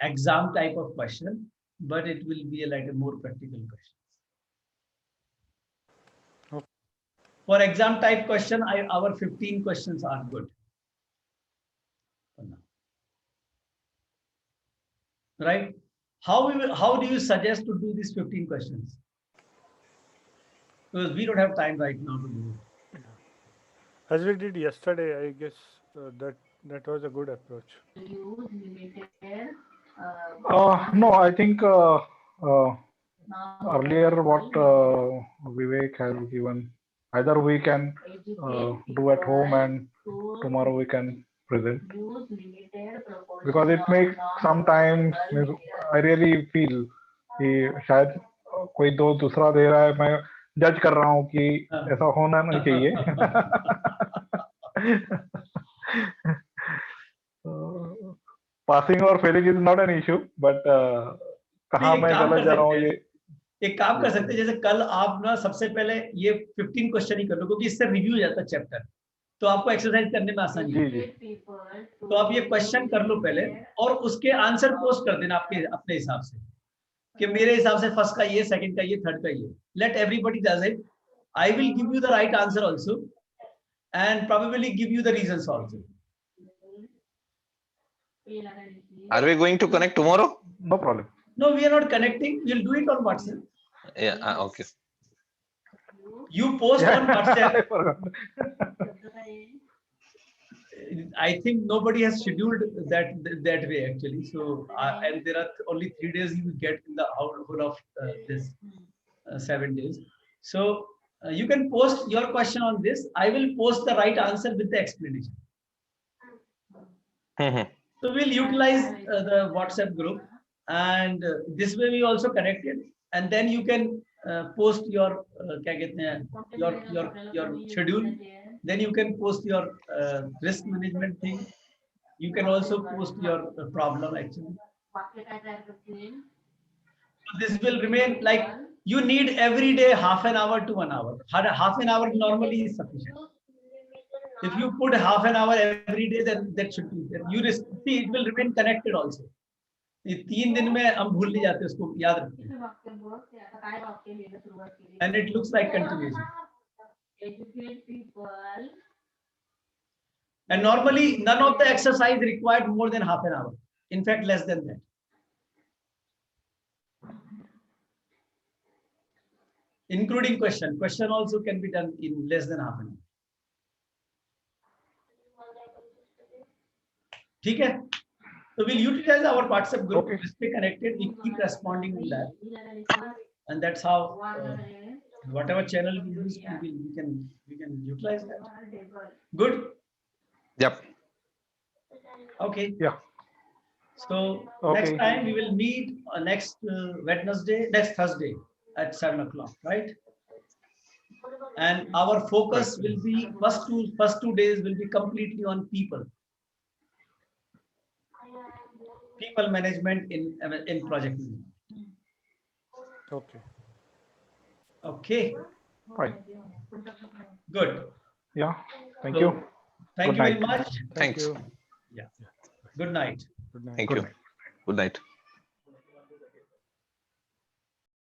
exam type of question, but it will be like a more practical question. Okay. For exam type question, our 15 questions are good. Right? How do you suggest to do these 15 questions? Because we don't have time right now to do it. As we did yesterday, I guess that was a good approach. Use limited. No, I think earlier what Vivek has given, either we can do at home and tomorrow we can present, use limited proportion because it makes sometimes I really feel कि शायद कोई दोस्त दूसरा दे रहा है, मैं जज कर रहा हूँ कि ऐसा होना नहीं चाहिए. Passing or failing is not an issue, but कहाँ एक मैं काम गलत कर जा रहा हूँ सकते हैं, ये. एक काम कर सकते हैं, जैसे कल आप ना सबसे पहले ये 15 क्वेश्चन ही कर लो, क्योंकि इससे रिव्यू हो जाता है चैप्टर, तो आपको एक्सरसाइज करने में आसानी है. तो आप ये क्वेश्चन कर लो पहले और उसके आंसर पोस्ट कर देना आपके अपने हिसाब से, कि मेरे हिसाब से फर्स्ट का ये, सेकंड का ये, थर्ड का ये. Let everybody does it. I will give you the right answer also and probably give you the reasons also. Are we going to connect tomorrow? No problem. No, we are not connecting. We'll do it on WhatsApp. Yeah, okay. You post on WhatsApp. I forgot. I think nobody has scheduled that way actually. So and there are only 3 days you will get in the whole of this 7 days. So you can post your question on this. I will post the right answer with the explanation. So we'll utilize the WhatsApp group, and this way we also connected, and then you can post your क्या कहते हैं, your schedule. Then you can post your risk management thing. You can also post your problem actually. So this will remain like you need every day half an hour to 1 hour. Half an hour normally is sufficient. If you put half an hour every day, then that should be. Then you see it will remain connected also. ये 3 दिन में हम भूल नहीं जाते, उसको याद रखते हैं. And it looks like continuation. Educate people. And normally none of the exercise required more than half an hour. In fact, less than that. Including question. Question also can be done in less than half an hour. ठीक है? So we'll utilize our WhatsApp group. Okay. We stay connected. We keep responding to that, and that's how whatever channel we use, we can utilize that. Good. Yep. Okay. Yeah. So next time we will meet next next Thursday at 7 o'clock, right? And our focus will be first two days will be completely on people management in project management. Okay. Okay. Fine. Good. Yeah. Thank So, you. Thank Good you very night. much. Thanks. You. Yeah. Good night. Good night. Thank Good you. night. Good night.